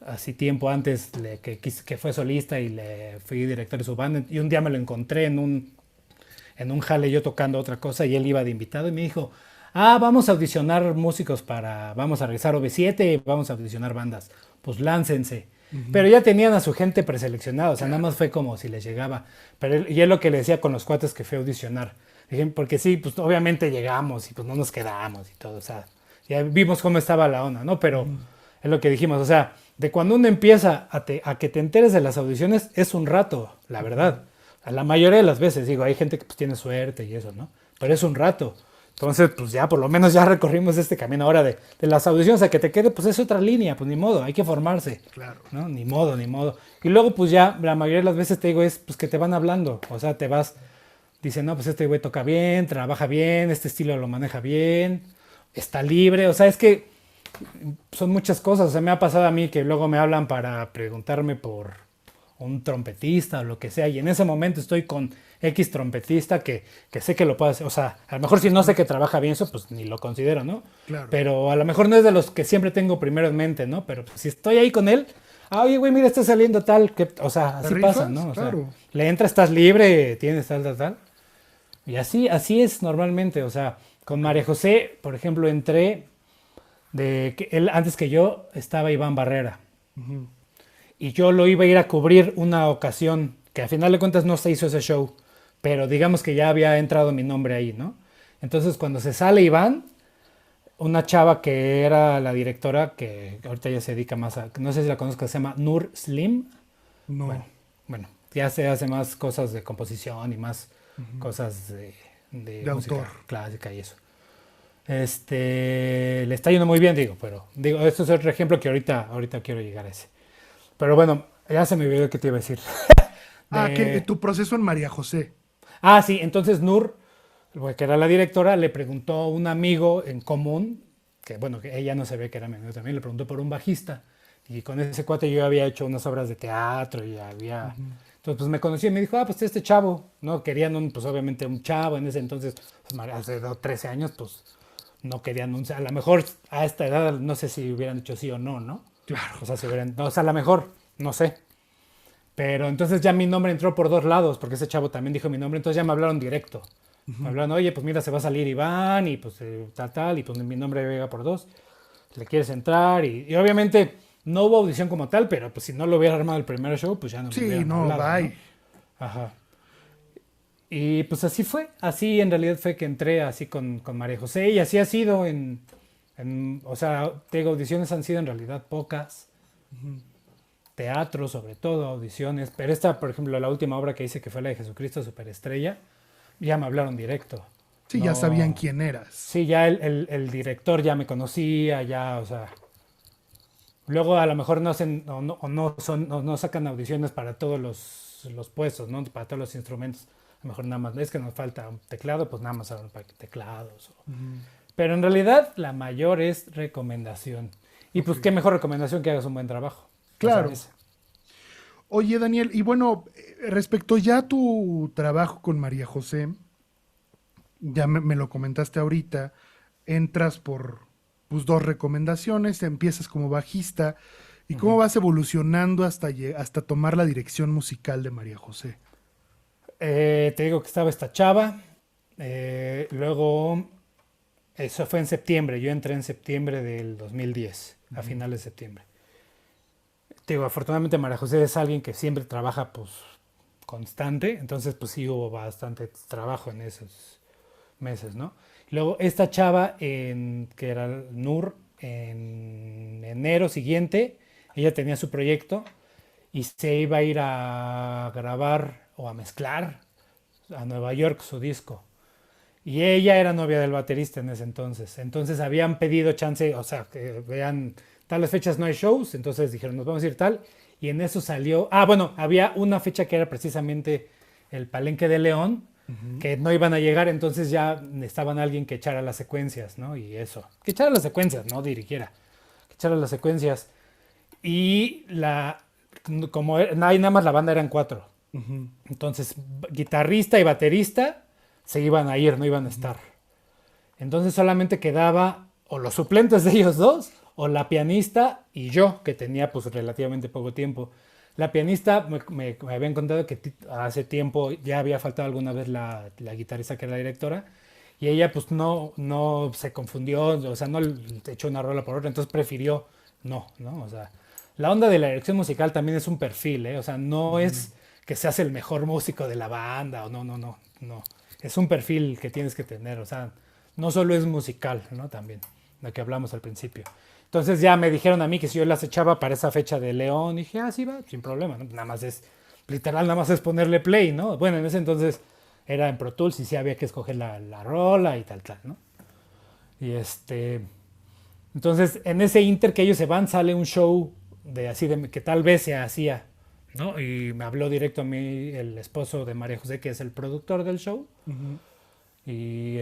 así tiempo antes que fue solista y le fui director de su banda, y un día me lo encontré en un jale yo tocando otra cosa y él iba de invitado y me dijo, vamos a audicionar músicos vamos a realizar OV7, vamos a audicionar bandas, pues láncense. Ujú. Pero ya tenían a su gente preseleccionada, o sea, nada más Claro. fue como si les llegaba. Pero y es lo que le decía con los cuates que fue a audicionar. Dije, porque sí, pues obviamente llegamos y pues no nos quedamos y todo, o sea, ya vimos cómo estaba la onda, ¿no? Pero Ujú. es lo que dijimos, o sea, de cuando uno empieza a que te enteres de las audiciones es un rato, la Ujú. verdad. A la mayoría de las veces, digo, hay gente que pues tiene suerte y eso, ¿no? Pero es un rato. Entonces, pues ya por lo menos ya recorrimos este camino ahora de las audiciones a que te quede, pues es otra línea, pues ni modo, hay que formarse, Claro. ¿no? Ni modo, ni modo. Y luego, pues ya, la mayoría de las veces te digo, es pues que te van hablando, o sea, te vas, dicen, no, pues este güey toca bien, trabaja bien, este estilo lo maneja bien, está libre, o sea, es que son muchas cosas. O sea, me ha pasado a mí que luego me hablan para preguntarme por un trompetista o lo que sea, y en ese momento estoy con X trompetista que sé que lo puede hacer. O sea, a lo mejor si no sé que trabaja bien eso, pues ni lo considero, ¿no? Claro. Pero a lo mejor no es de los que siempre tengo primero en mente, ¿no? Pero pues, si estoy ahí con él, oye, güey, mira, está saliendo tal, o sea, ¿Te así pasa, rifas? ¿no? O sea, Claro. le entras, estás libre, tienes tal, tal, tal. Y así es normalmente, o sea, con Ok. María José, por ejemplo, entré de que él antes que yo estaba Iván Barrera Ujú. y yo lo iba a ir a cubrir una ocasión que a final de cuentas no se hizo ese show, pero digamos que ya había entrado mi nombre ahí, ¿no? Entonces cuando se sale Iván, una chava que era la directora, que ahorita ya se dedica más no sé si la conozco, se llama Nur Slim, bueno, No. bueno, ya se hace más cosas de composición y más Ujú. cosas de De autor. música clásica y eso. Le está yendo muy bien, digo, pero digo, esto es otro ejemplo que ahorita quiero llegar a ese. Pero bueno, ya se me olvidó qué te iba a decir. Que De, tu proceso en María José. sí, entonces Nur, que era la directora, le preguntó a un amigo en común, que bueno, que ella no se ve que era mi amigo también, le preguntó por un bajista. Y con ese cuate yo había hecho unas obras de teatro y había... Ujú. Entonces pues me conocí y me dijo, pues este chavo, ¿no? Querían pues obviamente un chavo en ese entonces, pues, hace 13 años, pues no querían a lo mejor a esta edad no sé si hubieran dicho sí o no, ¿no? Claro. O sea, si hubieran, no, o sea, a lo mejor, no sé. Pero entonces ya mi nombre entró por dos lados, porque ese chavo también dijo mi nombre, entonces ya me hablaron directo. Me Ujú. hablaron, oye, pues mira, se va a salir Iván y pues tal, y pues mi nombre llega por dos. ¿Le quieres entrar? Y obviamente no hubo audición como tal, pero pues si no lo hubiera armado el primer show, pues ya no me Sí, hubieran no, hablado, ¿no? bye. Ajá. Y pues así fue, así en realidad fue que entré así con María José y así ha sido o sea, te digo, audiciones han sido en realidad pocas, Ujú. teatro sobre todo, audiciones, pero esta, por ejemplo, la última obra que hice que fue la de Jesucristo Superestrella, ya me hablaron directo. Sí, ya sabían No, quién eras. sí, ya el director ya me conocía, ya, o sea, luego a lo mejor no hacen o no son, no sacan audiciones para todos los puestos, ¿no? Para todos los instrumentos. A lo mejor nada más, es que nos falta un teclado, pues nada más hablan para teclados. Ujú. Pero en realidad la mayor es recomendación. Y Ok. pues qué mejor recomendación que hagas un buen trabajo. Ya Claro. sabes. Oye, Daniel, y bueno, respecto ya a tu trabajo con María José, ya me lo comentaste ahorita, entras por pues, dos recomendaciones, empiezas como bajista, y cómo Ujú. vas evolucionando hasta tomar la dirección musical de María José. Te digo que estaba esta chava. Luego, eso fue en septiembre. Yo entré en septiembre del 2010, a Ujú. finales de septiembre. Te digo, afortunadamente María José es alguien que siempre trabaja pues constante, entonces pues sí hubo bastante trabajo en esos. meses, ¿no? Luego esta chava, que era Nur, en enero siguiente, ella tenía su proyecto y se iba a ir a grabar o a mezclar a Nueva York su disco. Y ella era novia del baterista en ese entonces. Entonces habían pedido chance, o sea, que vean, tales fechas no hay shows, entonces dijeron, nos vamos a ir tal. Y en eso salió, bueno, había una fecha que era precisamente el Palenque de León, Ujú. que no iban a llegar, entonces ya necesitaban a alguien que echara las secuencias, ¿no? Y eso, que echara las secuencias, no dirigiera, que echara las secuencias. Y como ahí nada más la banda eran cuatro. Ujú. Entonces, guitarrista y baterista se iban a ir, no iban a Ujú. estar. Entonces solamente quedaba o los suplentes de ellos dos, o la pianista y yo, que tenía pues relativamente poco tiempo. La pianista me habían contado que hace tiempo ya había faltado alguna vez la guitarrista que era la directora, y ella pues no se confundió, o sea, no le echó una rola por otra, entonces prefirió no, o sea, la onda de la dirección musical también es un perfil, ¿eh? O sea, no Ujú. es que seas el mejor músico de la banda, o no. Es un perfil que tienes que tener, o sea, no solo es musical, ¿no? También, lo que hablamos al principio. Entonces ya me dijeron a mí que si yo las echaba para esa fecha de León, dije, sí va, sin problema, ¿no? Nada más es, literal, nada más es ponerle play, ¿no? Bueno, en ese entonces era en Pro Tools y sí había que escoger la rola y tal, ¿no? Y entonces en ese inter que ellos se van, sale un show de así de que tal vez se hacía, ¿no? Y me habló directo a mí el esposo de María José, que es el productor del show, Ujú. y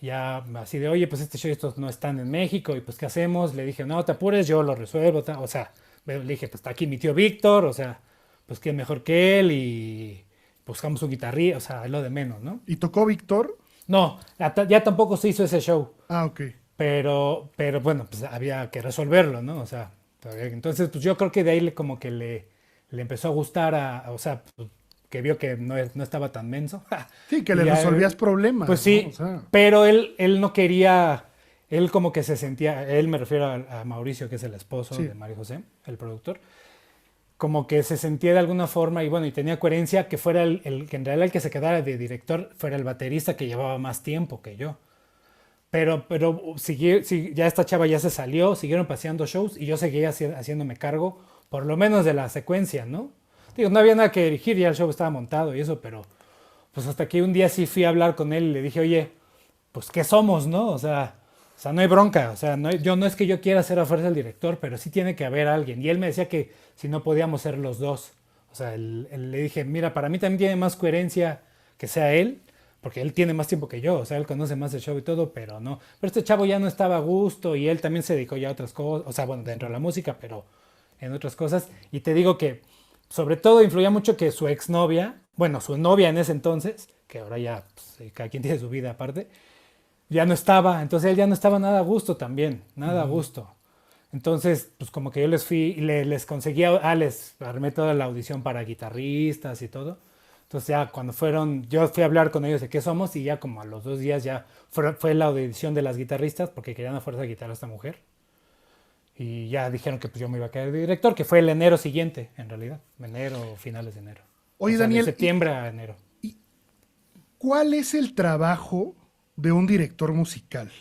ya así de, oye, pues este show estos no están en México, y pues ¿qué hacemos? Le dije, no te apures, yo lo resuelvo, o sea, le dije, pues está aquí mi tío Víctor, o sea, pues quién mejor que él, y buscamos un guitarrista, o sea, es lo de menos, ¿no? ¿Y tocó Víctor? No, ya tampoco se hizo ese show, Ah, ok. pero bueno, pues había que resolverlo, ¿no? O sea, entonces pues yo creo que de ahí como que le empezó a gustar o sea, pues, que vio que no estaba tan menso. Sí, que Y le ya, resolvías pues problemas, ¿no? O sí, sea, pero él no quería, él como que se sentía, él me refiero a Mauricio, que es el esposo sí. de María José, el productor, como que se sentía de alguna forma y bueno, y tenía coherencia que fuera que en realidad el que se quedara de director fuera el baterista que llevaba más tiempo que yo. Pero ya esta chava ya se salió, siguieron paseando shows y yo seguía haciéndome cargo, por lo menos de la secuencia, ¿no? Digo, no había nada que dirigir, ya el show estaba montado y eso, pero pues hasta que un día sí fui a hablar con él y le dije, oye, pues ¿qué somos, no? O sea, no hay bronca, o sea, no es que yo quiera ser a fuerza el director, pero sí tiene que haber alguien. Y él me decía que si no podíamos ser los dos. O sea, le dije, mira, para mí también tiene más coherencia que sea él, porque él tiene más tiempo que yo, o sea, él conoce más el show y todo, pero no. Pero este chavo ya no estaba a gusto y él también se dedicó ya a otras cosas, o sea, bueno, dentro de la música, pero en otras cosas. Y te digo que sobre todo influía mucho que su exnovia, bueno, su novia en ese entonces, que ahora ya pues, cada quien tiene su vida aparte, ya no estaba, entonces él ya no estaba nada a gusto también, nada a Ujú. gusto. Entonces, pues como que yo les fui, y les conseguí, les armé toda la audición para guitarristas y todo. Entonces ya cuando fueron, yo fui a hablar con ellos de qué somos y ya como a los 2 días ya fue la audición de las guitarristas porque querían a fuerza guitarra a esta mujer. Y ya dijeron que pues yo me iba a quedar de director, que fue el enero siguiente, en realidad. Enero, finales de enero. O Oye, sea, de Daniel, septiembre a enero. ¿y cuál es el trabajo de un director musical?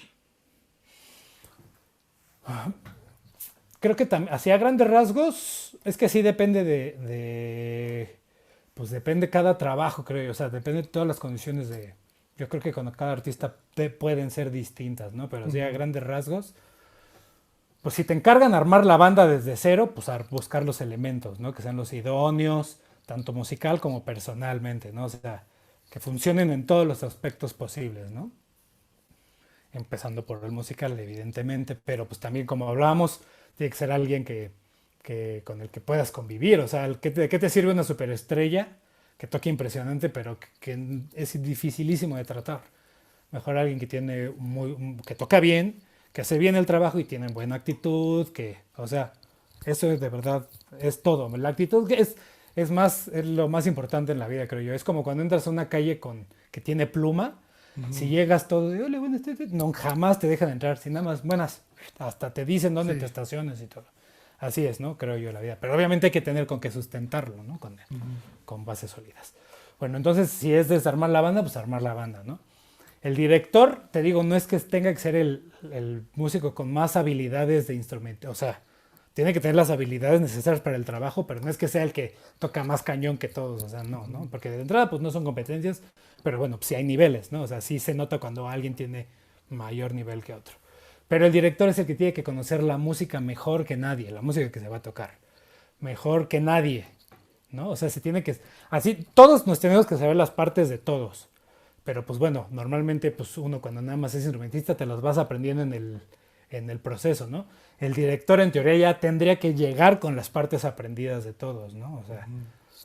Creo que hacia grandes rasgos, es que sí depende pues depende cada trabajo, creo yo. O sea, depende de todas las condiciones yo creo que con cada artista pueden ser distintas, ¿no? Pero sí a Ujú. grandes rasgos, pues si te encargan armar la banda desde cero, pues buscar los elementos, ¿no? Que sean los idóneos, tanto musical como personalmente, ¿no? O sea, que funcionen en todos los aspectos posibles, ¿no? Empezando por el musical, evidentemente, pero pues también como hablábamos, tiene que ser alguien con el que puedas convivir, o sea, ¿de qué te sirve una superestrella que toque impresionante, pero que es dificilísimo de tratar? Mejor alguien que que toca bien, que hace bien el trabajo y tiene buena actitud, o sea, eso es de verdad, es todo. La actitud es lo más importante en la vida, creo yo. Es como cuando entras a una calle que tiene pluma, si Ujú. llegas todo de, hola, buenas, no, jamás te dejan entrar, si nada más, buenas, hasta te dicen dónde te Sí. estaciones y todo. Así es, ¿no? Creo yo la vida. Pero obviamente hay que tener con qué sustentarlo, ¿no? Con bases sólidas. Bueno, entonces si es desarmar la banda, pues armar la banda, ¿no? El director, te digo, no es que tenga que ser el músico con más habilidades de instrumento, o sea, tiene que tener las habilidades necesarias para el trabajo, pero no es que sea el que toca más cañón que todos, o sea, no, ¿no? Porque de entrada, pues no son competencias, pero bueno, pues sí hay niveles, ¿no? O sea, sí se nota cuando alguien tiene mayor nivel que otro. Pero el director es el que tiene que conocer la música mejor que nadie, la música que se va a tocar, mejor que nadie, ¿no? O sea, se tiene que... Así, todos nos tenemos que saber las partes de todos. Pero pues bueno, normalmente pues uno cuando nada más es instrumentista te los vas aprendiendo en el proceso, ¿no? El director en teoría ya tendría que llegar con las partes aprendidas de todos, ¿no? O sea,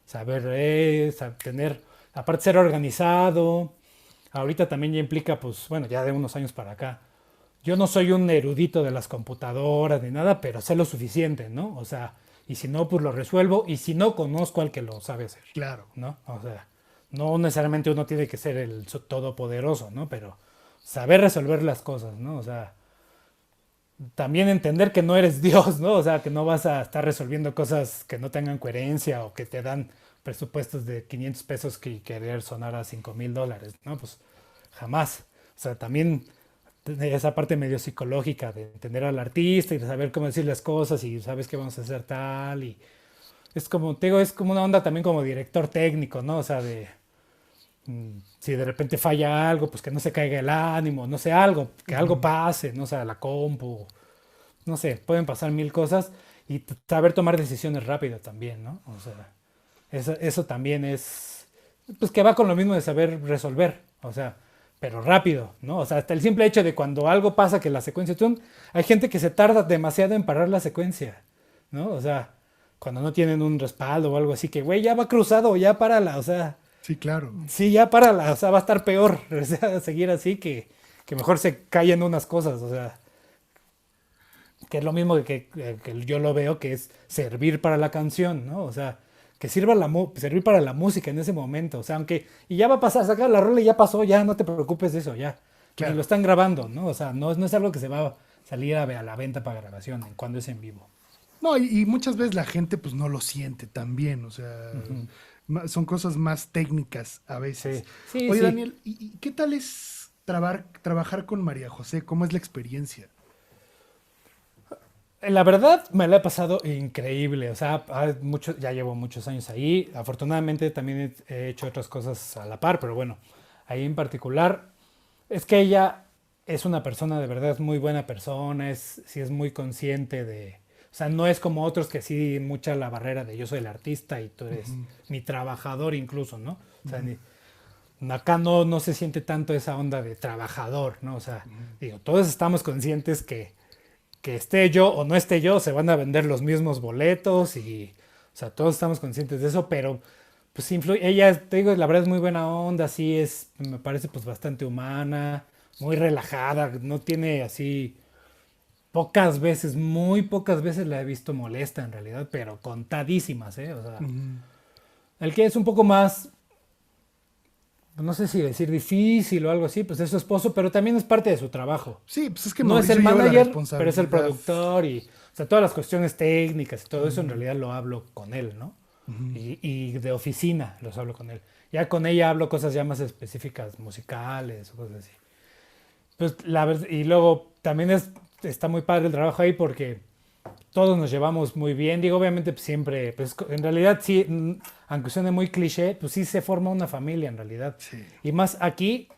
saber, tener, aparte ser organizado, ahorita también ya implica pues, bueno, ya de unos años para acá. Yo no soy un erudito de las computadoras ni nada, pero sé lo suficiente, ¿no? O sea, y si no, pues lo resuelvo, y si no, conozco al que lo sabe hacer, Claro. ¿no? O sea, no necesariamente uno tiene que ser el todopoderoso, ¿no? Pero saber resolver las cosas, ¿no? O sea, también entender que no eres Dios, ¿no? O sea, que no vas a estar resolviendo cosas que no tengan coherencia o que te dan presupuestos de 500 pesos que querer sonar a $5,000, ¿no? Pues jamás. O sea, también esa parte medio psicológica de entender al artista y de saber cómo decir las cosas y sabes que vamos a hacer tal y es como, te digo, es como una onda también como director técnico, ¿no? O sea, de si de repente falla algo, pues que no se caiga el ánimo, no sé, algo, que algo pase, no sé, la compu, no sé, pueden pasar mil cosas y saber tomar decisiones rápidas también, ¿no? O sea, eso también es, pues que va con lo mismo de saber resolver, o sea, pero rápido, ¿no? O sea, hasta el simple hecho de cuando algo pasa que la secuencia, hay gente que se tarda demasiado en parar la secuencia, ¿no? O sea, cuando no tienen un respaldo o algo así, que, güey, ya va cruzado, ya párala, o sea, Sí, claro. sí, ya párala, o sea, va a estar peor, o sea, seguir así que mejor se callen unas cosas, o sea, que es lo mismo que yo lo veo, que es servir para la canción, ¿no? O sea, que sirva servir para la música en ese momento, o sea, aunque, y ya va a pasar, sacar la rola y ya pasó, ya no te preocupes de eso, ya, ni lo Claro. están grabando, ¿no? O sea, no es algo que se va a salir a la venta para grabación, cuando es en vivo. No, y muchas veces la gente pues no lo siente tan bien, o sea, son cosas más técnicas a veces. Sí, sí, Oye, sí. Daniel, ¿y qué tal es trabajar con María José? ¿Cómo es la experiencia? La verdad me la he pasado increíble, o sea, ya llevo muchos años ahí, afortunadamente también he hecho otras cosas a la par, pero bueno, ahí en particular es que ella es una persona de verdad, es muy buena persona, sí es muy consciente o sea, no es como otros que sí mucha la barrera de yo soy el artista y tú eres Ujú, mi trabajador incluso, ¿no? O sea, ujú, acá no se siente tanto esa onda de trabajador, ¿no? O sea, ujú. digo, todos estamos conscientes que esté yo o no esté yo, se van a vender los mismos boletos y, o sea, todos estamos conscientes de eso, pero pues influye, ella, te digo, la verdad es muy buena onda, sí es, me parece pues bastante humana, muy relajada, no tiene así, pocas veces, muy pocas veces la he visto molesta en realidad, pero contadísimas, ¿eh? O sea, Ujú. el que es un poco más, no sé si decir difícil o algo así, pues es su esposo, pero también es parte de su trabajo. Sí, pues es que No es el Mauricio lleva la manager, pero es el responsabilidad. productor y, o sea, todas las cuestiones técnicas y todo eso en Ujú, realidad lo hablo con él, ¿no? ujú. Y de oficina los hablo con él. Ya con ella hablo cosas ya más específicas, musicales o cosas así. Pues y luego también está muy padre el trabajo ahí porque todos nos llevamos muy bien. Digo, obviamente pues, siempre, pues en realidad sí, aunque suene muy cliché, pues sí se forma una familia en realidad. Sí. Y más aquí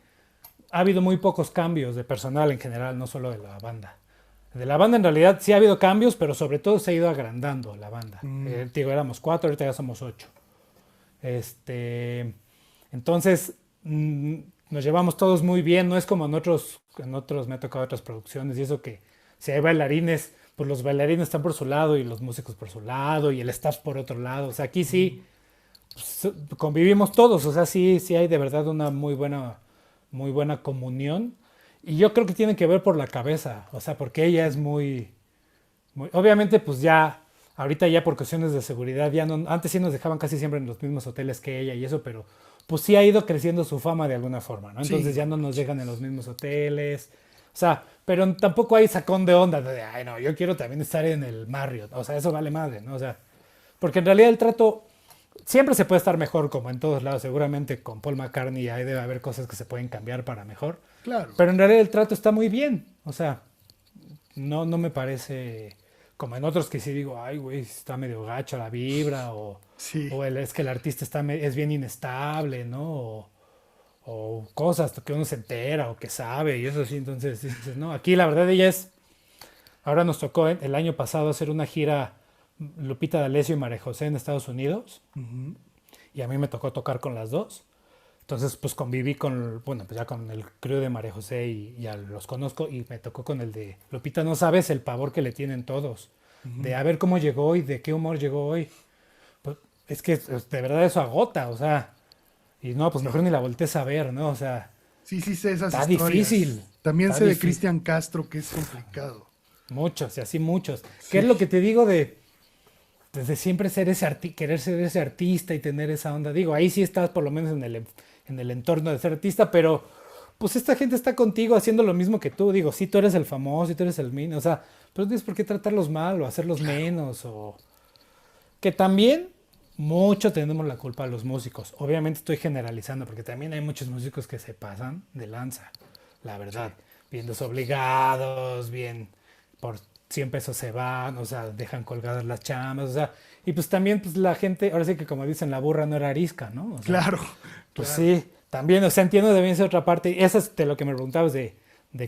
ha habido muy pocos cambios de personal en general, no solo de la banda. De la banda en realidad sí ha habido cambios, pero sobre todo se ha ido agrandando la banda. Mm, Digo, éramos cuatro, ahorita ya somos ocho. Este, entonces, nos llevamos todos muy bien, no es como en otros me ha tocado otras producciones y eso que si hay bailarines, pues los bailarines están por su lado y los músicos por su lado y el staff por otro lado. O sea, aquí sí pues, convivimos todos, o sea, sí hay de verdad una muy buena comunión. Y yo creo que tiene que ver por la cabeza, o sea, porque ella es obviamente pues ya, ahorita ya por cuestiones de seguridad, ya no, antes sí nos dejaban casi siempre en los mismos hoteles que ella y eso, pero pues sí ha ido creciendo su fama de alguna forma, ¿no? Entonces sí, ya no nos dejan en los mismos hoteles, o sea, pero tampoco hay sacón de onda de, ay no, yo quiero también estar en el Marriott, o sea, eso vale madre, ¿no? O sea, porque en realidad el trato, Siempre se puede estar mejor, como en todos lados. Seguramente con Paul McCartney ahí debe haber cosas que se pueden cambiar para mejor. Claro, Pero en realidad el trato está muy bien. O sea, no me parece como en otros que sí digo, ay, güey, está medio gacho la vibra, sí, es que el artista es bien inestable, ¿no? O cosas que uno se entera o que sabe y eso sí. Entonces dices, no, aquí la verdad ella es. Ahora nos tocó el año pasado hacer una gira Lupita D'Alessio y María José en Estados Unidos ujú, y a mí me tocó tocar con las dos. Entonces, pues conviví con, bueno, pues ya con el crew de María José y ya los conozco y me tocó con el de Lupita. No sabes el pavor que le tienen todos de ujú. a ver cómo llegó hoy, de qué humor llegó hoy. Pues, es que de verdad eso agota, o sea, y no, pues mejor Sí, ni la voltees a ver, ¿no? O sea, sí, sí sé esas está difícil, historias. También está sé de difícil. Cristian Castro que es complicado. Muchos y así muchos. ¿Qué Sí, es lo que te digo desde siempre ser querer ser ese artista y tener esa onda? Digo, ahí sí estás por lo menos en el entorno de ser artista, pero pues esta gente está contigo haciendo lo mismo que tú. Digo, sí, tú eres el famoso, sí, tú eres el min, o sea, pero no tienes por qué tratarlos mal o hacerlos claro. menos o... Que también mucho tenemos la culpa a los músicos. Obviamente estoy generalizando porque también hay muchos músicos que se pasan de lanza, la verdad. Sí, Bien desobligados, bien por 100 pesos se van, o sea, dejan colgadas las chamas, o sea, y pues también pues la gente, ahora sí que como dicen, la burra no era arisca, ¿no? O sea, claro, pues claro. sí, también, o sea, entiendo deben ser otra parte. Y esa es de lo que me preguntabas de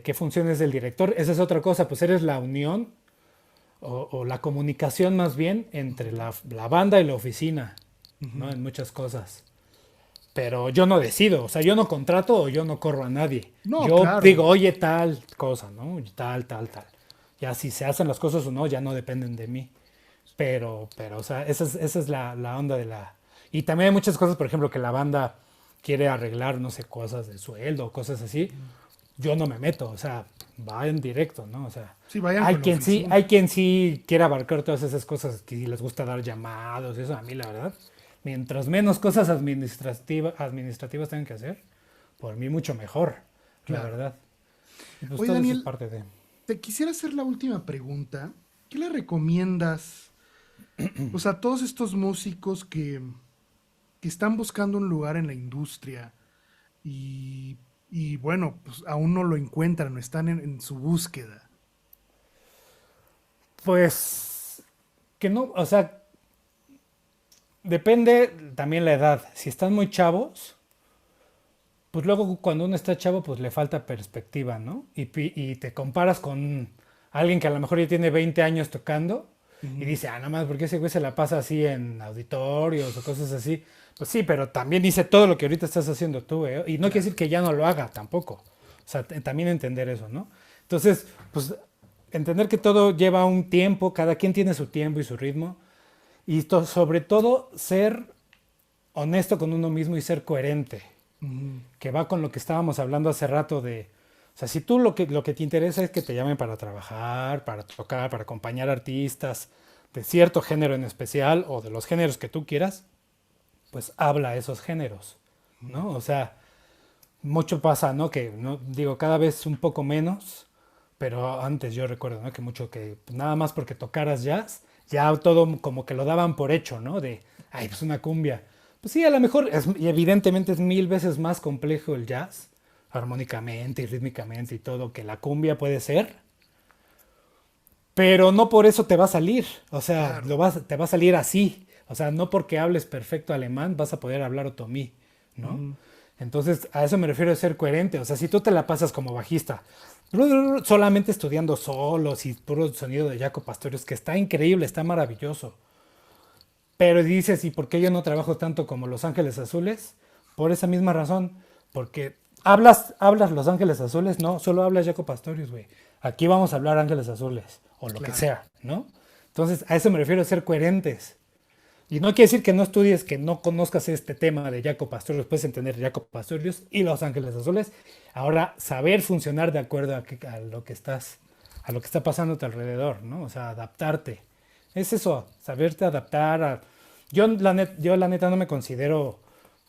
qué función es del director. Esa es otra cosa, pues eres la unión o la comunicación más bien entre Ujú, la banda y la oficina, ¿no? ujú. En muchas cosas. Pero yo no decido, o sea, yo no contrato o yo no corro a nadie. No, Yo claro, digo, oye, tal cosa, ¿no? Tal, tal, tal. Ya si se hacen las cosas o no, ya no dependen de mí. O sea, esa es la onda de la... Y también hay muchas cosas, por ejemplo, que la banda quiere arreglar, no sé, cosas de sueldo, cosas así. Yo no me meto, o sea, va en directo, ¿no? O sea, sí, vayan con la hay oficina. quien sí quiere abarcar todas esas cosas, que sí les gusta dar llamados, eso a mí la verdad. Mientras menos cosas administrativas tengan que hacer, por mí mucho mejor, la Claro. verdad. Y pues Oye, todo eso es Daniel, parte de... te quisiera hacer la última pregunta. ¿Qué le recomiendas, o sea, a todos estos músicos que están buscando un lugar en la industria y, y bueno, pues aún no lo encuentran o están en su búsqueda? Pues que no, o sea, depende también la edad. Si están muy chavos, pues luego cuando uno está chavo, pues le falta perspectiva, ¿no? Y te comparas con alguien que a lo mejor ya tiene 20 años tocando y Ujú, dice, ah, nada más, porque ese güey se la pasa así en auditorios o cosas así. Pues sí, pero también dice todo lo que ahorita estás haciendo tú, ¿eh? Y no quiere decir claro, que ya no lo haga tampoco. O sea, también entender eso, ¿no? Entonces, pues entender que todo lleva un tiempo, cada quien tiene su tiempo y su ritmo. Y sobre todo ser honesto con uno mismo y ser coherente, ujú, que va con lo que estábamos hablando hace rato de, o sea, si tú lo que te interesa es que te llamen para trabajar, para tocar, para acompañar artistas de cierto género en especial o de los géneros que tú quieras, pues habla esos géneros, ¿no? O sea, mucho pasa, ¿no? Que, no, digo, cada vez un poco menos, pero antes yo recuerdo, ¿no? Que mucho que pues, nada más porque tocaras jazz, ya todo como que lo daban por hecho, ¿no? De, ay, pues una cumbia. Pues sí, a lo mejor, y evidentemente es mil veces más complejo el jazz, armónicamente y rítmicamente y todo, que la cumbia puede ser, pero no por eso te va a salir, o sea, claro, te va a salir así, o sea, no porque hables perfecto alemán vas a poder hablar otomí, ¿no? ujú, Entonces, a eso me refiero a ser coherente, o sea, si tú te la pasas como bajista, solamente estudiando solos y puro sonido de Jaco Pastorius, que está increíble, está maravilloso, pero dices, ¿y por qué yo no trabajo tanto como Los Ángeles Azules? Por esa misma razón, porque hablas Los Ángeles Azules, no, solo hablas Jaco Pastorius, güey. Aquí vamos a hablar Ángeles Azules, o lo que claro. sea, ¿no? Entonces, a eso me refiero a ser coherentes. Y no quiere decir que no estudies, que no conozcas este tema de Jaco Pastorius, puedes entender Jaco Pastorius y Los Ángeles Azules. Ahora, saber funcionar de acuerdo a lo que estás, a lo que está pasando a tu alrededor, ¿no? O sea, adaptarte. Es eso, saberte adaptar a... yo la neta no me considero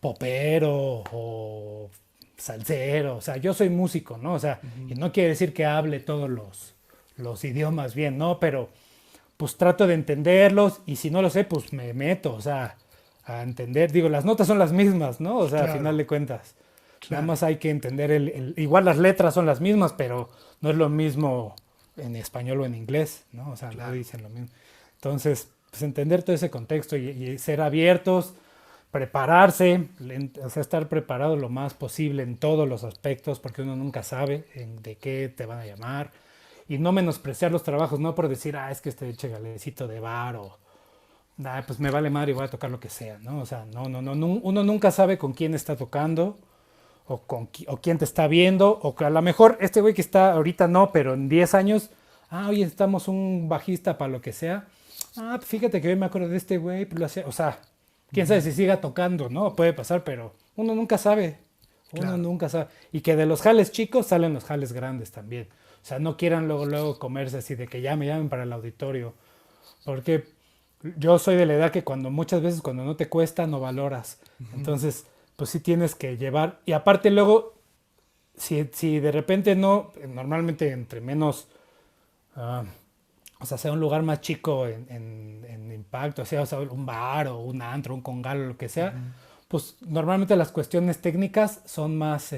popero o salsero, o sea, yo soy músico, ¿no? O sea, y Ujú, no quiere decir que hable todos los idiomas bien, ¿no? Pero pues trato de entenderlos y si no lo sé, pues me meto, o sea, a entender. Digo, las notas son las mismas, ¿no? O sea, a final Claro, de cuentas. Nada claro, más hay que entender igual las letras son las mismas, pero no es lo mismo en español o en inglés, ¿no? O sea, no claro. dicen lo mismo. Entonces, pues entender todo ese contexto y ser abiertos, prepararse, o sea, estar preparado lo más posible en todos los aspectos, porque uno nunca sabe de qué te van a llamar. Y no menospreciar los trabajos, no por decir, es que este chagalecito de bar o, pues me vale madre y voy a tocar lo que sea, ¿no? O sea, no, uno nunca sabe con quién está tocando o quién te está viendo, o que a lo mejor este güey que está ahorita no, pero en 10 años, oye, estamos un bajista para lo que sea. Pues fíjate que yo me acuerdo de este güey, pues lo hacía, o sea, quién sabe si siga tocando, ¿no? Puede pasar, pero uno nunca sabe, uno Claro. nunca sabe. Y que de los jales chicos salen los jales grandes también. O sea, no quieran luego comerse así de que ya me llamen para el auditorio, porque yo soy de la edad que muchas veces cuando no te cuesta, no valoras. Ujú. Entonces, pues sí tienes que llevar. Y aparte luego, si de repente no, normalmente entre menos, ah, o sea, sea un lugar más chico en impacto, o sea, un bar o un antro, un congal o lo que sea, Ujú. pues normalmente las cuestiones técnicas son más,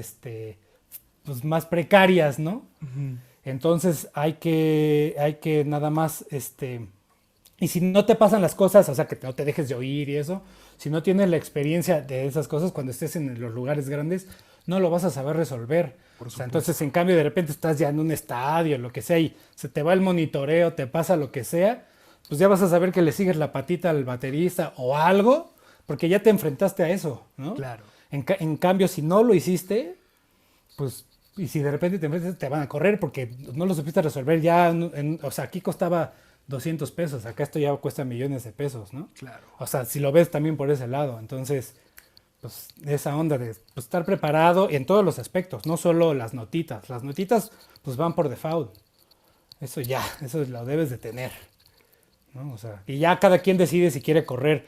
pues más precarias, ¿no? Ujú. Entonces hay que nada más, y si no te pasan las cosas, o sea, que no te dejes de oír y eso, si no tienes la experiencia de esas cosas cuando estés en los lugares grandes, no lo vas a saber resolver. Por O sea, entonces, supuesto. en cambio, de repente estás ya en un estadio, lo que sea, y se te va el monitoreo, te pasa lo que sea, pues ya vas a saber que le sigues la patita al baterista o algo, porque ya te enfrentaste a eso, ¿no? Claro. En cambio, si no lo hiciste, pues, y si de repente te enfrentas, te van a correr porque no lo supiste resolver ya, o sea, aquí costaba 200 pesos, acá esto ya cuesta millones de pesos, ¿no? Claro. O sea, si lo ves también por ese lado, entonces, pues esa onda de pues, estar preparado en todos los aspectos, no solo las notitas pues van por default, eso ya, eso lo debes de tener, ¿no? O sea, y ya cada quien decide si quiere correr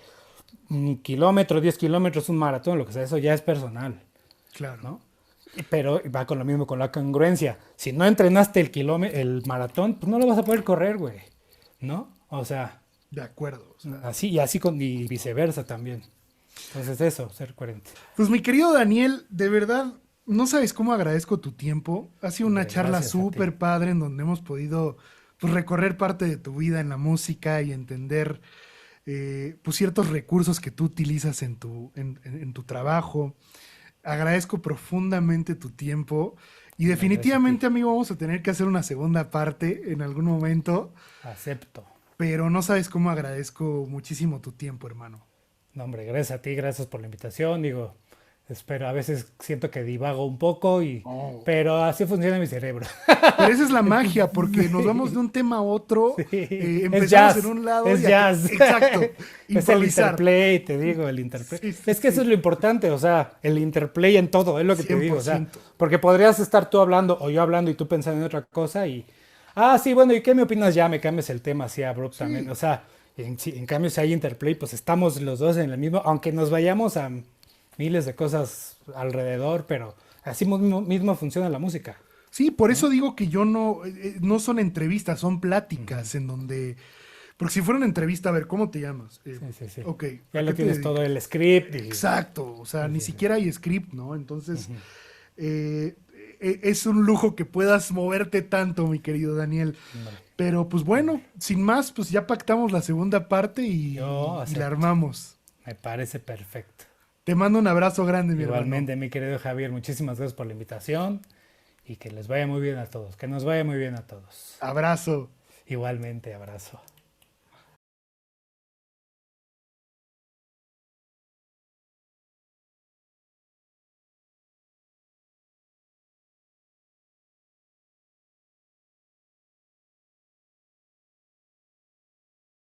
un kilómetro, 10 kilómetros, un maratón, lo que sea, eso ya es personal, Claro. ¿no? Pero va con lo mismo, con la congruencia. Si no entrenaste el maratón, pues no lo vas a poder correr, güey. ¿No? O sea, De acuerdo. O sea, así y así y viceversa también. Entonces eso, ser coherente. pues mi querido Daniel, de verdad, no sabes cómo agradezco tu tiempo. Ha sido una Hombre, charla gracias a ti. súper padre en donde hemos podido pues, recorrer parte de tu vida en la música y entender pues, ciertos recursos que tú utilizas en tu trabajo. Agradezco profundamente tu tiempo y Hombre, gracias a ti. definitivamente, amigo, vamos a tener que hacer una segunda parte en algún momento, Acepto. pero no sabes cómo agradezco muchísimo tu tiempo, hermano. No, hombre, gracias a ti, gracias por la invitación. Digo, espero, a veces siento que divago un poco Oh. pero así funciona mi cerebro. Pero esa es la Entonces, magia, porque nos vamos de sí, un tema a otro, sí, es empezamos en jazz, un lado es y jazz. exacto, Es el improvisar. interplay, te digo, el interplay. Sí, sí, Es que eso sí, es lo importante, o sea, el interplay en todo, es lo que te cien digo, por o sea, ciento. porque podrías estar tú hablando o yo hablando y tú pensando en otra cosa sí, bueno, ¿y qué me opinas? Ya me cambias el tema así abruptamente, o Sí, sea, en cambio si hay interplay, pues estamos los dos en el mismo, aunque nos vayamos a miles de cosas alrededor, pero así mismo funciona la música, sí, por eso ¿no? digo que yo no son entrevistas, son pláticas en donde, porque si fuera una entrevista, a ver, ¿cómo te llamas? Sí, sí, sí. Ok, Ya ¿a qué lo te tienes todo dedicas? el script y... Exacto, o sea, Sí, ni sí, sí. siquiera hay script, ¿no? Entonces, eh, es un lujo que puedas moverte tanto, mi querido Daniel. Hombre, Pero pues hombre. bueno, sin más, pues ya pactamos la segunda parte Yo y la acepto. armamos. Me parece perfecto. Te mando un abrazo grande, mi hermano. Igualmente, mi querido Javier, muchísimas gracias por la invitación y que les vaya muy bien a todos. Que nos vaya muy bien a todos. Abrazo. Igualmente, abrazo.